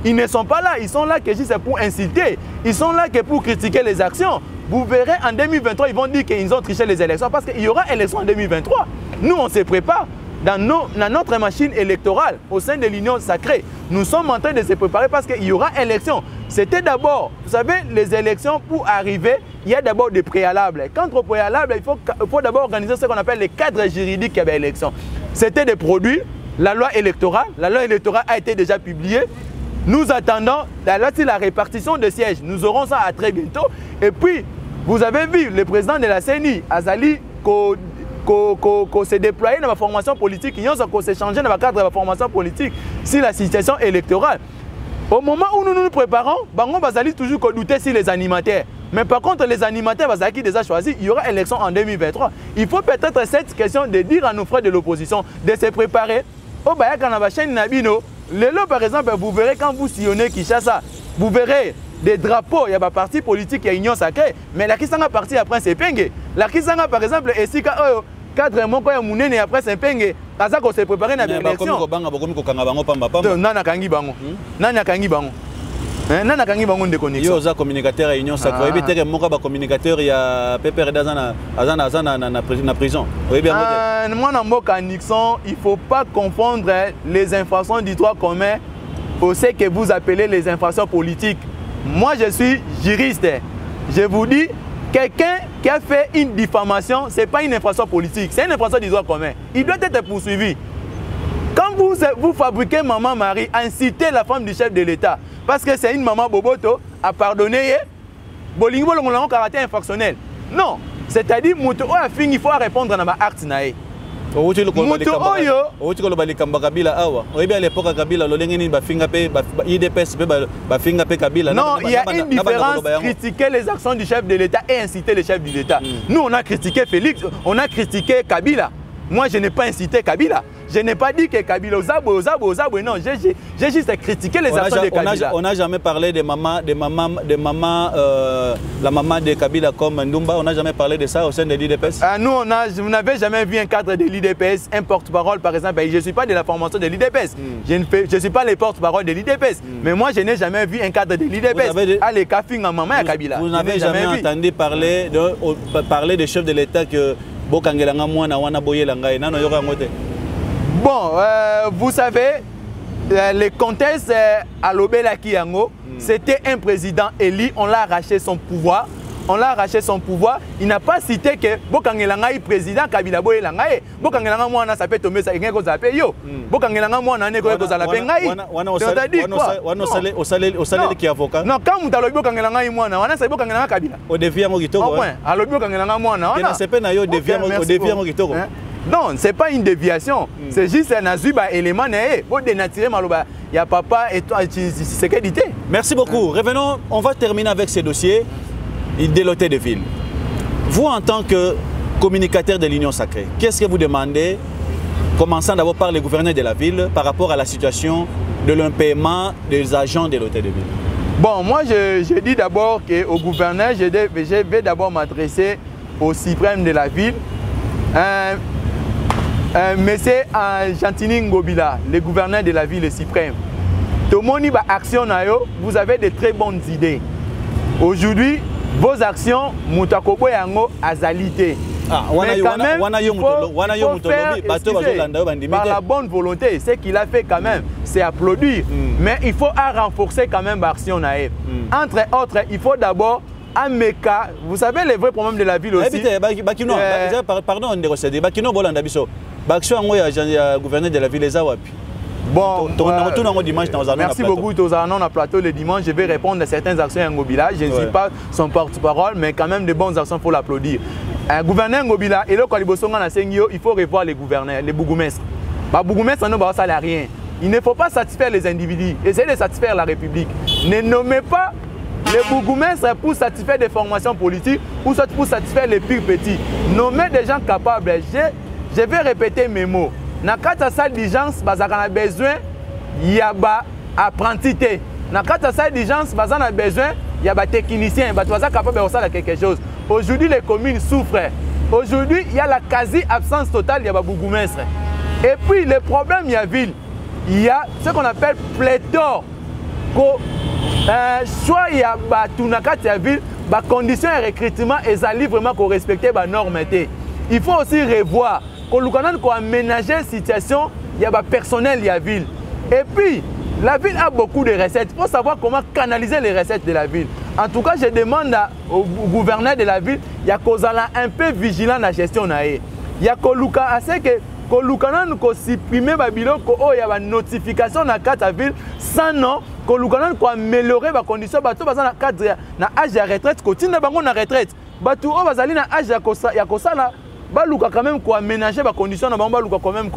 ils ne sont pas là, ils sont là que juste pour inciter, ils sont là que pour critiquer les actions. Vous verrez en 2023 ils vont dire qu'ils ont triché les élections parce qu'il y aura élection en 2023. Nous on se prépare dans notre machine électorale au sein de l'Union Sacrée. Nous sommes en train de se préparer parce qu'il y aura élection. C'était d'abord, vous savez, les élections pour arriver, il y a d'abord des préalables. Quant aux préalables, il faut d'abord organiser ce qu'on appelle les cadres juridiques de l'élection. C'était des produits, la loi électorale a été déjà publiée. Nous attendons la répartition de sièges. Nous aurons ça à très bientôt. Et puis, vous avez vu, le président de la CENI, Azali, qu'on s'est déployé dans la formation politique, qu'on s'est changé dans le cadre de la formation politique sur la situation électorale. Au moment où nous nous préparons, Bango Bazali toujours douter sur les animateurs. Mais par contre, les animateurs Bazali qui déjà choisi, il y aura élection en 2023. Il faut peut-être cette question de dire à nos frères de l'opposition de se préparer. Au Bayakana chaîne Nabino, le lot par exemple, vous verrez quand vous sillonnez Kinshasa, vous verrez des drapeaux, il y a des partis politiques, il y a Union Sacrée, mais la Kisanga parti après c'est Penge. La Kisanga par exemple, et si cadre mon koya munene après c'est Penge, kaza ko se préparer na élection. Nana kangi bango. Nana kangi bango. Nana kangi bango de connexion. Yo za communicateur Union Sacrée, et bien mon ba communicateur ya Pepper Dazana na prison. Moi na mboka Nixon, il faut pas confondre les infractions du droit commun au ce que vous appelez les infractions politiques. Moi, je suis juriste. Je vous dis, quelqu'un qui a fait une diffamation, ce n'est pas une infraction politique, c'est une infraction du droit commun. Il doit être poursuivi. Quand vous fabriquez Maman Marie, incitez la femme du chef de l'État, parce que c'est une maman boboto, à pardonner, bolingo l'on caractère infractionnel. Non, c'est-à-dire, il faut répondre à ma acte. Moto oyo oti ko bali kamba Kabila awa oyebi à l'époque Kabila lolengeni ba finga pe IDPS pe ba finga pe Kabila. Non, il y a une différence critiquer les actions du chef de l'État et inciter le chef de l'État. Nous on a critiqué Félix, on a critiqué Kabila. Moi je n'ai pas incité Kabila. Je n'ai pas dit que Kabila Ozabo, non, j'ai juste critiqué les actions de Kabila. On n'a jamais parlé de la maman de Kabila comme Ndumba, on n'a jamais parlé de ça au sein de l'IDPS. Nous, vous n'avez jamais vu un cadre de l'IDPS, un porte-parole par exemple. Je ne suis pas de la formation de l'IDPS. Je ne suis pas le porte-parole de l'IDPS. Mais moi, je n'ai jamais vu un cadre de l'IDPS. Allez, Kafing en maman à Kabila. Vous n'avez jamais entendu parler des chefs de l'État que Bokangelanga Mwana Wana Boye Langai. Bon, vous savez, le contexte à l'Obela Kiyango, c'était un président élu, on l'a arraché son pouvoir. Il n'a pas cité que Bokangelanga est président Kabila Boye Langai. Bokangelanga Mwana ça peut tomber ça rien qu'on s'appelle yo. Bokangelanga Mwana ne ko za la pengai. Au salaire qui avocat. Non, quand vous allez Bokangelanga Mwana, wana c'est Bokangelanga Kabila. Au défi ngo kitoko. Ouais, à Bokangelanga Mwana. Wana c'est pas na yo défi ngo kitoko. Non, ce n'est pas une déviation. C'est juste un azuba élément. Pour dénaturer Maloba, il y a papa et toi, c'est qualité. Merci beaucoup. Revenons, on va terminer avec ce dossier de l'hôtel de ville. Vous, en tant que communicateur de l'Union Sacrée, qu'est-ce que vous demandez Commençant d'abord par le gouverneur de la ville par rapport à la situation de l'impaiement des agents de l'hôtel de ville. Bon, moi je dis d'abord qu'au gouverneur, je vais d'abord m'adresser au suprême de la ville, monsieur Gentini Ngobila, le gouverneur de la ville, le suprême. Tout le monde a action, vous avez de très bonnes idées. Aujourd'hui, vos actions, Moutakobo Yango Azalité. Mais quand même, par la bonne volonté, ce qu'il a fait quand même, c'est applaudir. Mais il faut renforcer quand même l'action. Entre autres, il faut d'abord un méca. Vous savez les vrais problèmes de la ville aussi. Pardon, gouverneur de la ville, bon, merci beaucoup. On a plateau le dimanche. Je vais répondre à certaines actions en Ngobila. Je ne suis pas son porte-parole, mais quand même de bonnes actions, il faut l'applaudir. Gouverneur Ngobila, et là, il faut revoir les gouverneurs, les bourgmestres. Les bourgmestres, ça n'a rien. Il ne faut pas satisfaire les individus. Essayez de satisfaire la République. Ne nommez pas les bourgmestres pour satisfaire des formations politiques ou pour satisfaire les pires petits. Nommez des gens capables. Je vais répéter mes mots. Dans la salle d'urgence, on a besoin de apprentis. Dans la salle d'urgence, on a besoin de techniciens. On est capable de faire quelque chose. Aujourd'hui, les communes souffrent. Aujourd'hui, il y a la quasi-absence totale de bourgmestres. Et puis, le problème, il y a ce qu'on appelle pléthore. Soit il y a des villes, les conditions de recrutement et vraiment respecter les normes. Il faut aussi revoir. Quand on aménager la situation, il y a des personnel de la ville. Et puis, la ville a beaucoup de recettes. Il faut savoir comment canaliser les recettes de la ville. En tout cas, je demande au gouverneur de la ville, il y a un peu vigilant dans la gestion. Il y a que supprimer les notifications dans la ville sans nom, qu'on améliorer les conditions dans le cadre de l'âge de retraite, continue dans la retraite. Baluka quand même aménager les conditions, baluka quand même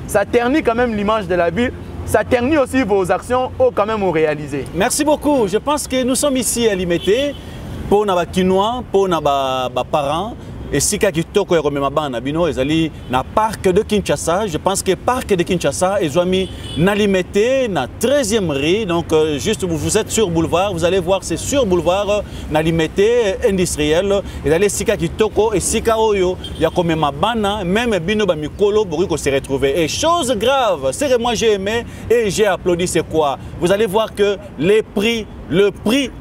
ça ternit quand même l'image de la ville, ça ternit aussi vos actions quand même réalisées. Merci beaucoup. Je pense que nous sommes ici à Limité pour nos Kinois, pour nos parents. Et si quelqu'un qui est na parc de Kinshasa, je pense que parc de Kinshasa ils ont mis na Limité, na 13e rue, donc juste vous êtes sur boulevard, vous allez voir c'est sur boulevard na Limité industriel. Et allez si quelqu'un toko et si kaoyo, il y a comme bana, même bino ba mikolo pour se retrouver. Et chose grave, c'est que moi j'ai aimé et j'ai applaudi, c'est quoi? Vous allez voir que le prix,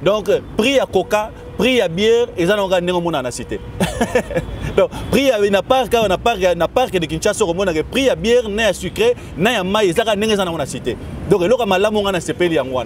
donc prix à coca, prix à bière, ils en ont gagné au monde dans la cité. Donc, prix à na parc de Kinshasa, au monde prix à bière, né à sucré, né à maïs, ils ont gagné dans la cité. Donc,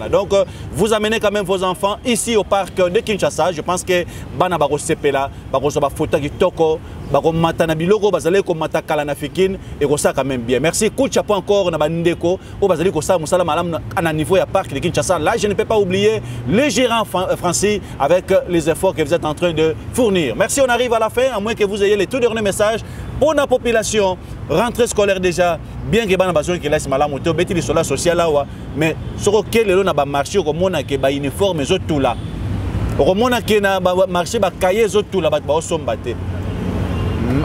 donc, vous amenez quand même vos enfants ici au parc de Kinshasa. Je pense que bana bako sepela, bako soba photo qui toko, bako matana biloko, bazale ko matakala na fikine et ça quand même bien. Merci. Coup de chapeau encore na bandeko, au bazale ko ça musala malam à niveau ya parc de Kinshasa. Là, je ne peux pas oublier le gérant Francis avec les efforts que vous êtes en train de fournir. Merci. On arrive à la fin, à moins que vous ayez les tout derniers messages pour la population. Rentrée scolaire déjà, bien que bana besoin que laisse malam auto, beti le sola social là, mais sur quel est le marché au monde qui ba uniforme et tout là. Au monde qui na marché ba cahier et tout là ba sombaté.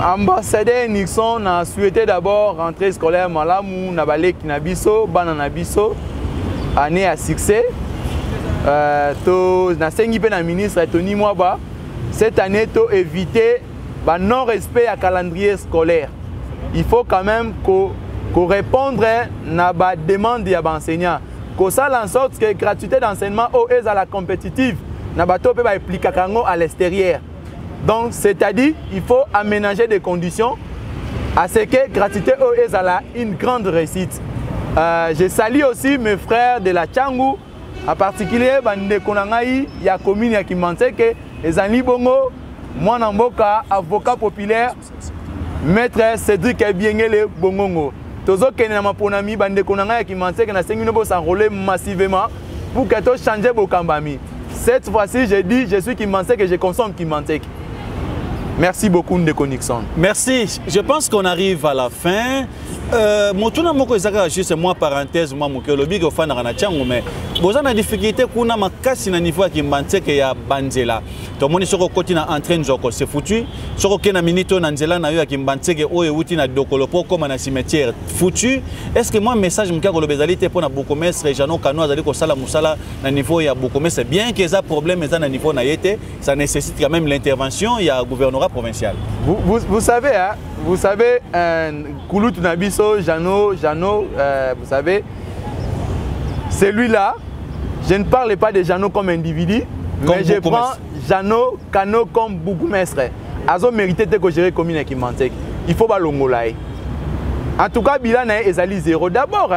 Ambassadeur Nixon a souhaité d'abord rentrée scolaire malamu na balek na biso, bana na biso, année à succès. To na sengi pe na ministre Tony Mwaba, cette année to éviter ba non respect à calendrier scolaire. Il faut quand même qu'on réponde à la demande des enseignants. Qu'on fasse en sorte que la gratuité d'enseignement est à la compétitive. Nous devons appliquer à l'extérieur. Donc, c'est-à-dire qu'il faut aménager des conditions à ce que la gratuité est à une grande réussite. Je salue aussi mes frères de la Tchangou, en particulier il y a commune qui m'a dit que les Anli Bongo, moi, avocat populaire, Maître Cédric Ebiengele Bongongo. Tozo kenema ponami bande konanga qui m'a dit que na sengi bo s'enrôler massivement pour que to changer bokambami. Cette fois-ci, je dis je suis qui m'a dit que je consomme qui m'a dit. Merci beaucoup de Nixon. Merci. Je pense qu'on arrive à la fin. Motuna moko ezaka juste moi parenthèse moi moke lobi ko fana na chango mais vous avez des difficultés qu'on a makasi na niveau qui Kimbanteke ya Banzela. Tout le monde sur côté na entraîne zoko c'est foutu. Sur na minito na Nzela na yo ya Kimbanteke o e wuti na dokolopo comme na cimetière foutu. Est-ce que moi message mka ko lobezalité pour na bokomestre Jano Kano azali ko sala musala na niveau ya bokomestre bien que ça problème eza na niveau na yete, ça nécessite quand même l'intervention ya gouvernorat provincial. Vous savez hein, vous savez Kouloutou Nabiso Jano vous savez celui-là, je ne parle pas de Jano comme individu, mais je prends Jano Kano comme bourgmestre. Azo mérité de gérer commune qui Kimbanteke. Il faut pas l'ongolaï. En tout cas, bilan est à 0. D'abord,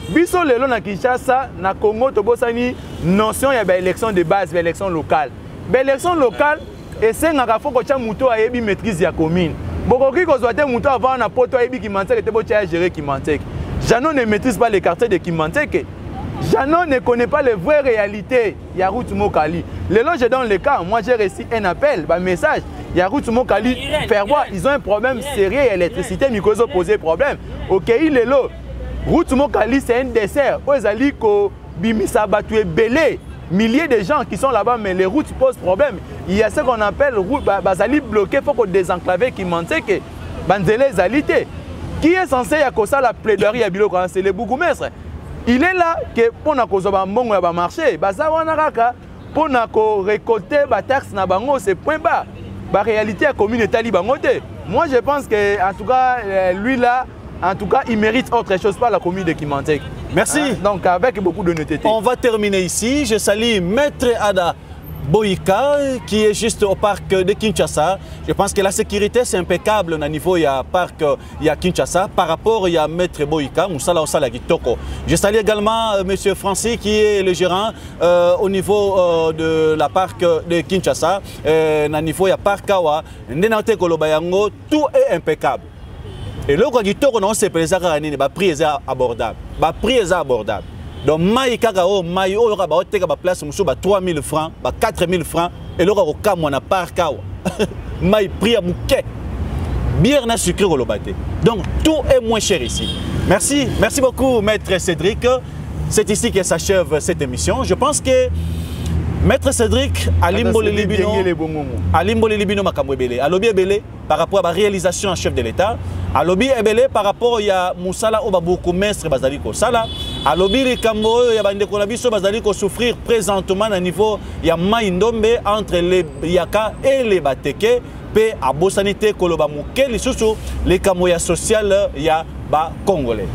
biso lelo na Kinshasa, na Congo, tobosani notion il y a élection de base, élection locale. Élection locale, et c'est nga faut que tu muto ayebi maîtrise ya commune. Bokoki ko zoate muto avant na poto ayebi Kimbanteke te bo tia gérer Kimbanteke. Jano ne maîtrise pas les quartiers de Kimbanteke. Jano ne connaît pas les vraies réalités. Yarou Mokali. Le long, je donne le cas. Moi, j'ai reçu un appel, un message. Yarou Mokali, faire voir, ils ont un problème sérieux. Électricité, Mikozo posé problème. Ok, il est là. Route Mokali, c'est un dessert. Ozali ko bimisa batoué belé. Milliers de gens qui sont là-bas, mais les routes posent problème. Il y a ce qu'on appelle route basali bloqué. Il faut qu'on désenclave Kimbanteke. Banzele Zalité. Qui est censé y avoir la plaidoirie à Biloko? C'est le bourgmestre. Il est là que pour na marché, pour récolter la taxe na bango c'est point bas. La réalité la commune est tali bango. Moi je pense que en tout cas lui là, en tout cas il mérite autre chose par la commune de Kimbanteke. Merci. Donc avec beaucoup d'honnêteté. On va terminer ici. Je salue Maître Ada Boyka qui est juste au parc de Kinshasa. Je pense que la sécurité c'est impeccable au niveau du parc de Kinshasa par rapport à Maître Boyka. Je salue également Monsieur Francis qui est le gérant au niveau de la parc de Kinshasa. Au niveau du parc Kawa, tout est impeccable. Et là, c'est prix abordable. Prix abordable. Donc, maï kakao, maï o yoka ba oteka ba place musu ba 3000 francs, ba 4000 francs et loko ko kamwa na parka wa. Maï prix à bouquet. Bière na sucré ko lobate. Donc tout est moins cher ici. Merci, merci beaucoup Maître Cédric. C'est ici que s'achève cette émission. Je pense que Maître Cédric Alimbo le Libino makambo ebele. Alobi ebele par rapport à la réalisation en chef de l'État. Alobi ebele par rapport à Moussala Obaboko Mestre Bazaliko Sala. Alobi likambo ya bandeko na biso bazaliko souffrir présentement à niveau ya Maïndombe entre les Yaka et les Bateke pe a bosanité koloba muke lisusu likambo ya social ya ba Congolais.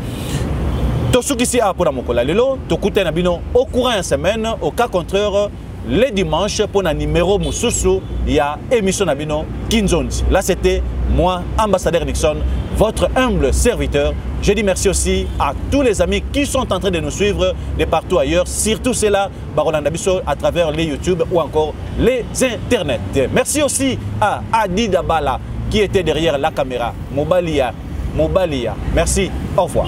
Tosuki si a pour mokola lelo tokute na bino au courant de semaine au cas contraire les dimanches pour un numéro Moussousou, il y a émission Nabino Kinzonzi. Là, c'était moi, ambassadeur Nixon, votre humble serviteur. Je dis merci aussi à tous les amis qui sont en train de nous suivre de partout ailleurs, surtout ceux-là, Baronan Nabiso, à travers les YouTube ou encore les internets. Merci aussi à Adi Dabala qui était derrière la caméra. Mobalia. Merci, au revoir.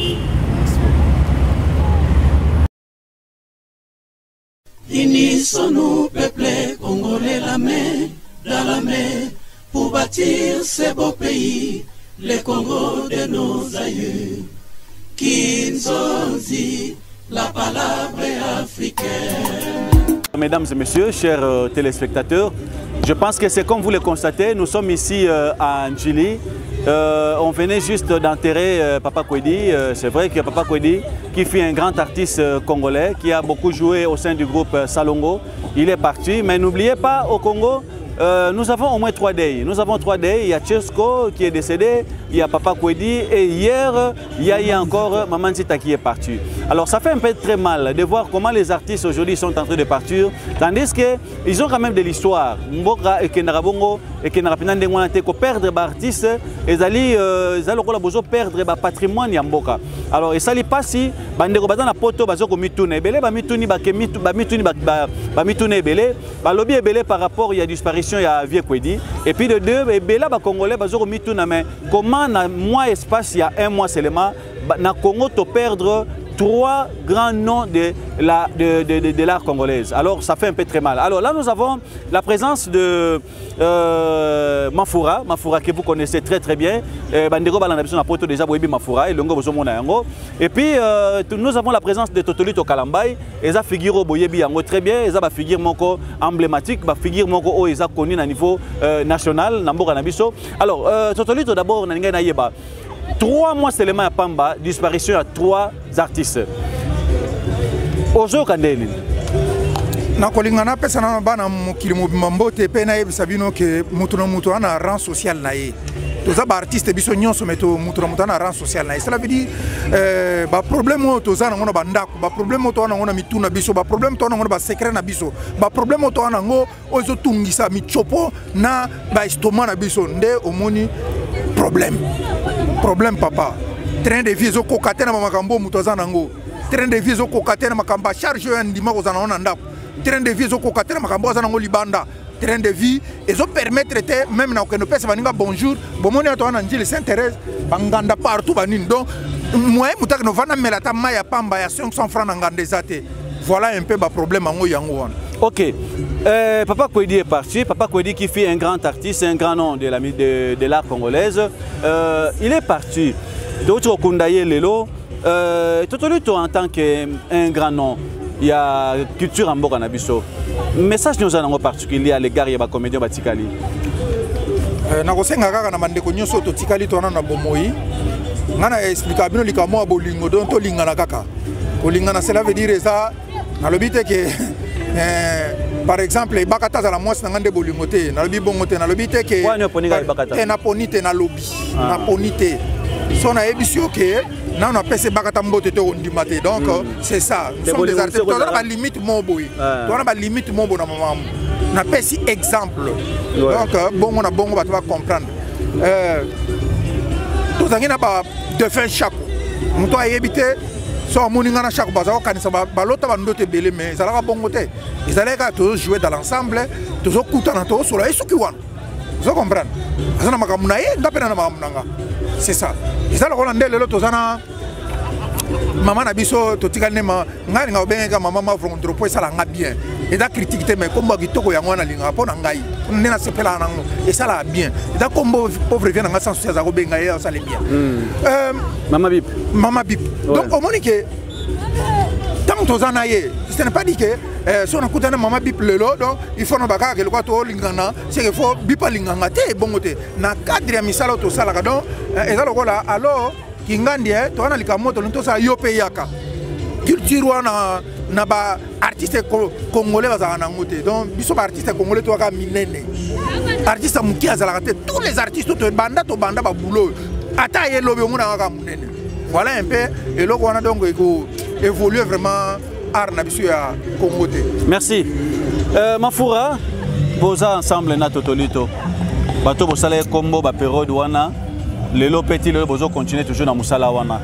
Unissons-nous, peuple congolais, la main dans la main, pour bâtir ce beau pays, le Congo de nos aïeux. Kinzonzi, la palabre africaine. Mesdames et messieurs, chers téléspectateurs, je pense que c'est comme vous le constatez, nous sommes ici à Njili. On venait juste d'enterrer Papa Kwedi. C'est vrai que Papa Kwedi, qui fut un grand artiste congolais, qui a beaucoup joué au sein du groupe Salongo, il est parti. Mais n'oubliez pas, au Congo, nous avons au moins 3 days. Nous avons 3 days. Il y a Tchesko qui est décédé, il y a Papa Kwedi et hier, il y a encore Maman Zita qui est parti. Alors ça fait un peu très mal de voir comment les artistes aujourd'hui sont en train de partir, tandis qu'ils ont quand même de l'histoire. Mboka et Kenarabongo et Kenarapinandengwana ko perdre des artistes, et Zali perdre le patrimoine Yamboka. Alors et ça li passi bandeko bazana poto bazoko mituna ebele ba mituni ba mituna ebele ba lobby ebele par rapport il y a disparition il y a Vieux Kwedi et puis de deux ebela ba congolais bazoko mituna mais comment na mois espace il y a un mois seulement na Congo to perdre 3 grands noms de l'art congolaise. Alors ça fait un peu très mal. Alors là nous avons la présence de Mafoura que vous connaissez très très bien. Bandego Balandabiso na poto déjà boyebi Mafoura et longo bozo mona yango. Et puis nous avons la présence de Totolito Kalambay, eza figure boyebi yango très bien, eza ba figure moko emblématique, ba figure moko o eza connu na niveau national na mboka na biso. Alors Totolito d'abord na ngai na yeba 3 mois seulement à Pamba, disparition à 3 artistes. Ozo Kandeni. Na kolingana pesa na bana mukili mbote pe na yebisa bino ke mutu na mutu ana rang social na ye. Toza ba artiste biso nyonso meto mutu na mutu ana rang social na ye. Cela veut dire ba problème toza na ngona bandako, ba problème to na ngona mituna biso, ba problème to na ngona ba secret na biso, ba problème to na ngo ozo tungisa michopo na ba estomac na biso nde omoni problème papa. Train de vie zo kokate na makambo mutu za nango. Train de vie zo kokate na makamba charge yo ndima ko za na ndako. Train de vie zo kokate na makambo za nango libanda. Train de vie et zo permettre te même na ko no pesa baninga bonjour bomoni ato na njili Saint-Thérèse banganda partout banin. Donc moi mutak no vana melata maya pamba ya 500 francs na ngande zate. Voilà un peu ba problème ngo yango wana. OK. Papa Kwedi est parti. Papa Kwedi qui fait un grand artiste, un grand nom de l'art congolaise. Il est parti. D'autres Kundaye Lelo. Totolito en tant qu'un grand nom. Il y a culture en Mboka Nabiso. Message nous en particulier à l'égard de la comédien Batikali. Nakosenga kaka na mandeko nyonso to tikali to na bomoi. Ngana explica bino likamo a bolingo don to lingana kaka. Kolingana cela veut dire ça na lobite que par exemple bakata za la mwasi ngande bolingote na lobi bongote na lobite que na ponite na lobi na ponite so na ebisio que na on appelle bakata mbote to ondimate donc c'est ça nous sommes des artistes to na limite moboy to na ba limite mobo na maman na pesi exemple donc bongo na bongo ba tu vas comprendre to zangina ba de fin chaque muto ayebite so moningana chaque baza kanisa balota bandote belé mais ça la bongote ils allaient tous jouer dans l'ensemble tous okutana to so la esuki wana vous comprenez azana makamuna ye ndapena na makamuna c'est ça ils allaient rolande lelo tozana maman na biso to tikane ma ngani nga obenga maman ma from dropo ça la nga bien et da critiquer mais comme kitoko yango na linga pona ngai nena sepela nango et ça la bien da combo pauvre vient nga sans souci za ko benga ye ça les bien Mama Bip. Donc au moment que tant tozana ye ce n'est pas dit que si on a écouté Mama Bip lelo donc il faut no baka ke lokwa to lingana c'est qu'il faut bipa linganga te bongote na cadre ya misala to sala donc eza lokola alors kingandi to na likamoto to sa yo pe yaka culture wana na ba artiste congolais bazana nangote donc biso ba artiste congolais to ka minene artiste muki azala te tous les artistes to banda ba boulot ata ye lobe muna ka munene voilà un peu et là on a donc évolué vraiment art na biso ya Congo te. Merci. Mafoura boza ensemble na Totolito bato bosala combo ba période wana lelo petit lelo bozo continuer toujours na musala wana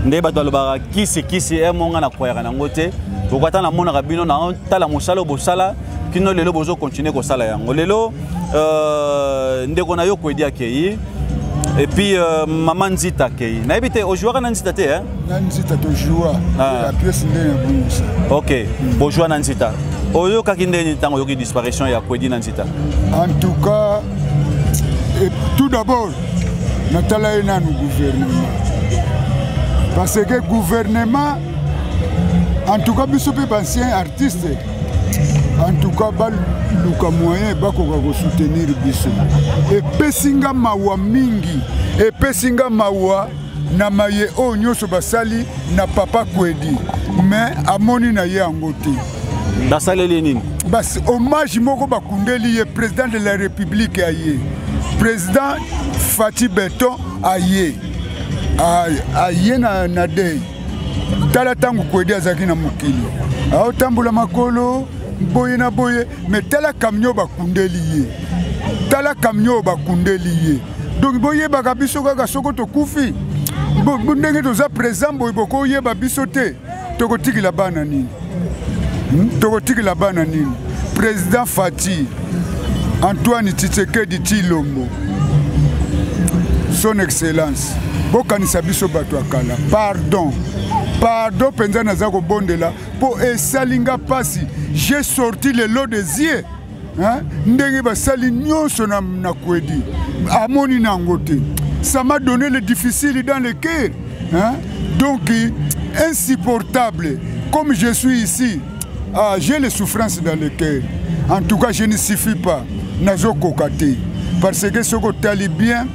nde bato balobaka kisi emonga na koyaka nango te bokata na mona rabino na tala musala bosala kino lelo bozo continuer kosala yango lelo ndeko na yo Kwedi akei et puis maman Nzita akei na ebite ojuaka na Nzita te hein na Nzita to joua la pièce ndé na bonisa. OK bo joua na Nzita oyo kakinde tango yoki disparition ya Kwedi na Nzita. En tout cas tout d'abord natala ena no gouvernement parce que gouvernement en tout cas biso pe ancien artiste en tout cas baluka moyen bakoka ko soutenir biso et pesinga mawa mingi et pesinga mawa na maye o nyoso basali na Papa Kwedi mais amoni na ye angote basaleli nini bas hommage moko bakundeli ye président de la République aye président Fati Beton aye na day tala tangu Kwedi azaki na mokili aotambula makolo boye na boye mais tala camion bakundeli ye donc boye baka biso kaka soko to kufi ndenge toza présent boye boko yeba biso te tokotikila bana nini président Fati Antoine Tshisekedi Tshilombo son excellence bokanisa biso bato akala pardon pardon penza naza ko bondela po esalinga pasi j'ai sorti le lot des yeux hein ndenge basali nyonso na kwedi amoni nango te ça m'a donné le difficile dans le cœur hein donc insupportable comme je suis ici j'ai les souffrances dans le cœur en tout cas je ne suffis pas nazo kokate parce que ce que tali bien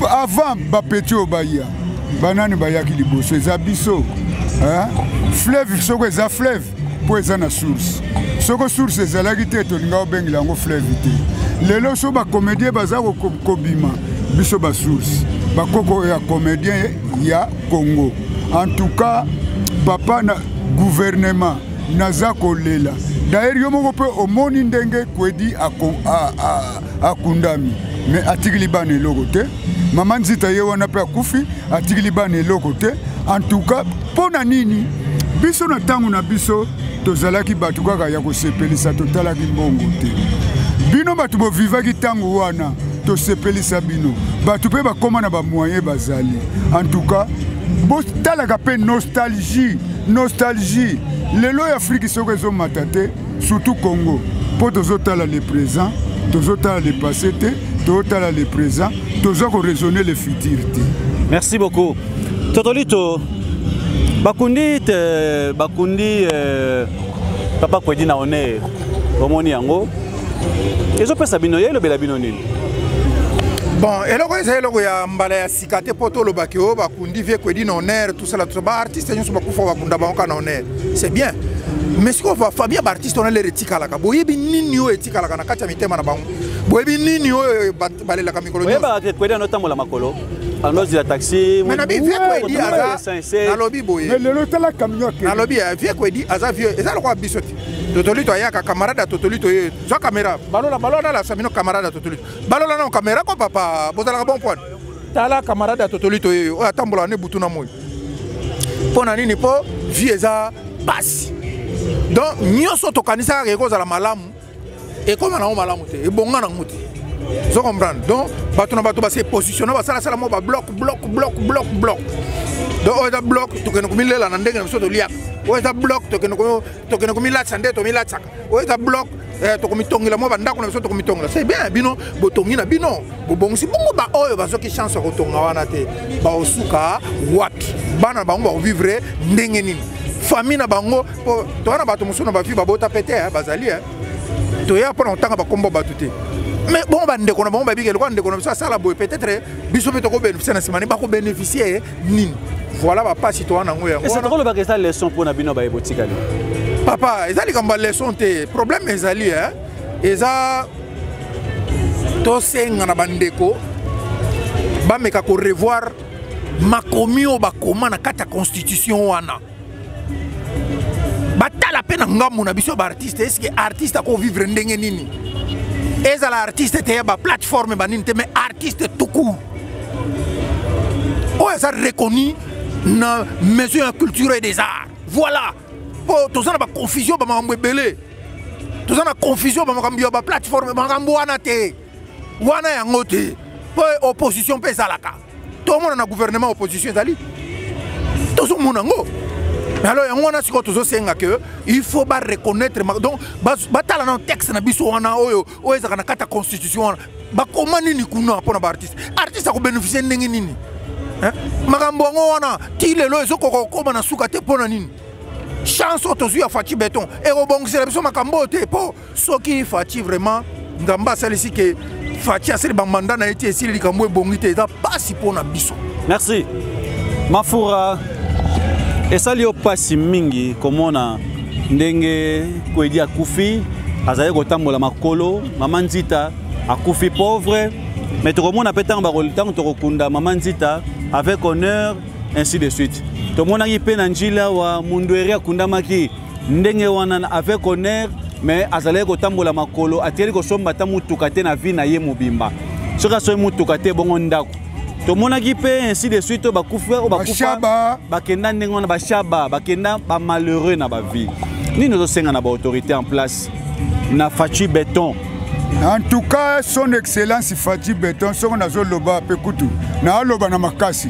avant bapeti obaya banani bayaki liboso eza biso fleuve soko eza fleuve po eza na source soko source ezalaki te tolinga obengela yango fleuve te lelo so bacomédien baza kobima biso basource bakoko ya comédien ya Congo en tout cas papa na gouvernement naza kolela d'ailleurs yo moko pe omoni ndenge kwedi akundami mais atikili bana eloko te mama nzita ye wana pe akufi atikili bana eloko te en tout cas pona nini biso na tango na biso tozalaki batu kaka ya kosepelisa totalaki mbongo te bino batu bovivaki tango wana tosepelisa bino batu pe bakoma na bamoyen bazali en tout cas botalaka pe nostalgie lelo ya Afrique soko ezomata te surtout Congo po tozotala le présent tozotala le passé te tozotala le présent tozoko raisonner le futur te. Merci beaucoup Totolito bakundi papa kwedi na honneur omoni yango ezopesa bino ye lobela bino nini. Bon, eloko eza eloko ya mbala ya sikate poto lo bakio bakundi vie kwedi na honneur tout ça là tout ça artiste nyonso bakufa bakunda bango na honneur c'est bien mais ce qu'on va Fabien artiste on a les retikalaka boyebi nini yo etikalaka na kati ya mitema na bango boyebi nini yo balela ka mikolo nyonso boyebi kwedi na tamola makolo anozi la taxi mais na bi vie kwedi aza na lobby boye mais le tala camion na lobby vie kwedi aza vieux eza lokwa bisoti Totolito ayaka camarade Totolito zo caméra balola la samino camarade Totolito balola na caméra ko papa bozala bon point tala camarade Totolito o atambola ne butuna moy pona nini po vieza passe donc nyoso to kanisa ke kozala malamu et comme na malamu te e bonga na muti zo comprendre donc batu na batu ba se positionner ba sala mo ba bloc donc o da bloc to ke no kumilela na ndenge na biso to liak o eza bloc tokene komilatisa nde tomilatisaka o eza bloc tokomitongela mwa bandako na biso tokomitongela c'est bien bino botongi na bino bobongisi bongo baoyo bazoki chance ya kotonga wana te baosuka wapi bana bango bakovivre ndenge nini famille na bango toza na bato mosusu na bafi babota pete bazali toya mpona kotanga bakombo bato te mais bongo bandeko na bango babikeli kwa ndeko na biso asala boye peut-être biso mpe tokobénéficie na nsima ne bakobénéficie nini. Voilà papa citoyen ngo yango. Et c'est drôle ba que ça leçon pour na bino ba ebotika li. Papa, ezali kamba leçon te. Problème ezali eza to senga na bandeko ba meka ko revoir makomi o bakoma na kata constitution wana. Batala pena ngamu na biso ba artiste est-ce que artiste ko vivre ndenge nini? Ezala artiste te ba plateforme ba nini te mais artiste tout court. O eza reconnu na maison de culture et des arts. Voilà. Oh, tout ça na confusion ba mambo belé. Tout ça na confusion ba mambo ba plateforme ba mambo wana te. Wana yango te. Po opposition pe salaka. Tout le monde na gouvernement opposition zali. Tout ce monde ngo. Alors yango wana siko tozo senga que il faut ba reconnaître donc ba tala na texte na biso wana oyo ezaka na kata constitution ba komani ni kuna pona ba artiste. Artiste ko bénéficier ndenge nini? Makambo ngo wana ti lelo ezoko koma na suka te pona nini chance otozu ya Fachi Béton et rebongisela biso makambo te po soki Fachi vraiment ngamba salisi ke Fachi aseli ba mandat na eti esili likambo ebongi te eza pasi pona biso. Merci Mafura esali opasi mingi komona ndenge kwedi akufi azali kotambola makolo mama Nzita akufi pauvre mais tokomona pe tango bakolitanga tokokunda mama Nzita avec honneur ainsi de suite. Tout le monde a été en Njila wa Mundweri akundamaki ndenge wana avec honneur mais azale ko tambola makolo ateli ko somba ta mutuka te na vie na ye mobimba. Soka so mutuka te bongo ndako. Tout le monde a été ainsi de suite bakufa bakenda ndenge wana bashaba bakenda ba malheureux na ba vie. Ni nous senga na ba autorité en place na Fachi Béton En tout cas, son excellence Fati Beton, ce qu'on a zo loba pekutu, na loba na makasi.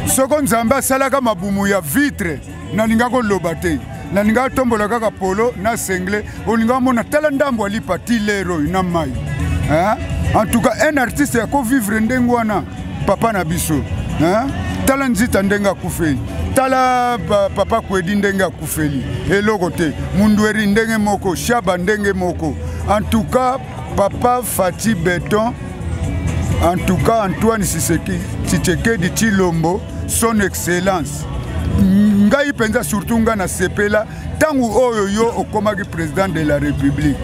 Ce qu'on zamba salaka mabumu ya vitre, na lingako loba te. Na linga tombola kaka polo na sengle, o linga mona talandambo ali pati lero na mai. En tout cas, un artiste ya ko vivre ndengwana papa na biso. Tala nzita ndenga kufeli. Tala papa kwedi ndenga kufeli. Eloko te. Mundweri ndenge moko, Shaba ndenge moko. En tout cas, Papa Fati Beton, en tout cas Antoine Tshisekedi Tshilombo, son excellence. Ngai penza surtout nga na sepela tangu oyo yo okomaki président de la République.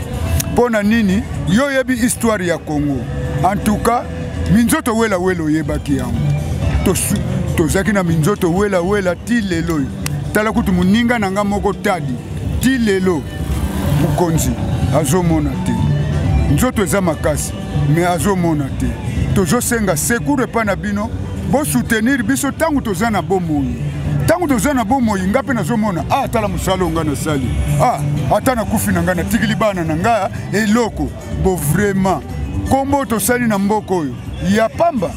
Pona nini yo yebi histoire ya Congo. En tout cas, minzoto wela welo yebaki yango. Tozaki na minzoto wela wela ti lelo. Tala kutu muninga nanga moko tadi. Ti lelo mukonzi azomona te. Nzoto eza makasi, mais azomona te. Tozo senga secours pa na bino, bo soutenir biso tangu toza na bomoi. Tangu toza na bomoi ngape nazomona, tala musalo nga na sali. Ata na kufi na nga na tigili bana na nga eloko. Bo vraiment kombo tosali na mboko oyo ya pamba.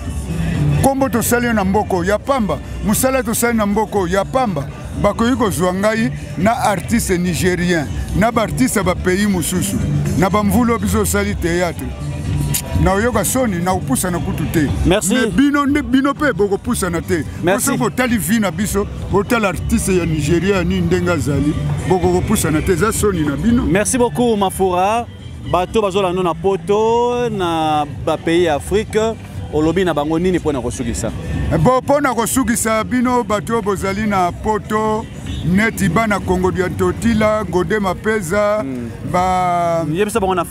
Kombo tosali na mboko ya pamba. Musala tosali na mboko ya pamba. Bakoyi kozwa ngai na artiste nigérien, na ba artiste ba pays mususu, na ba mvulo biso sali théâtre. Na oyoka soni na upusa na kutu te. Merci. Mais bino pe boko pusa na te. Merci. Parce que tali vina biso, hotel artiste ya Nigeria ni ndenga zali, boko pusa na te za soni na bino. Merci beaucoup Mafura. Bato bazola na poto na ba pays Afrique. Olobi na bango nini pona kosukisa? Bo pona kosukisa bino bato bozali na poto neti bana Congo dia totila ngode mapeza ba yebisa bango na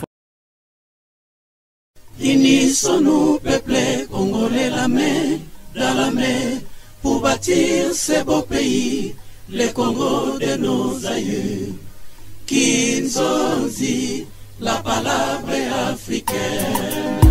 Unissons-nous, peuple congolais, la main dans la main, pour bâtir ce beau pays, le Congo de nos aïeux. Kinzonzi, la palabre africaine.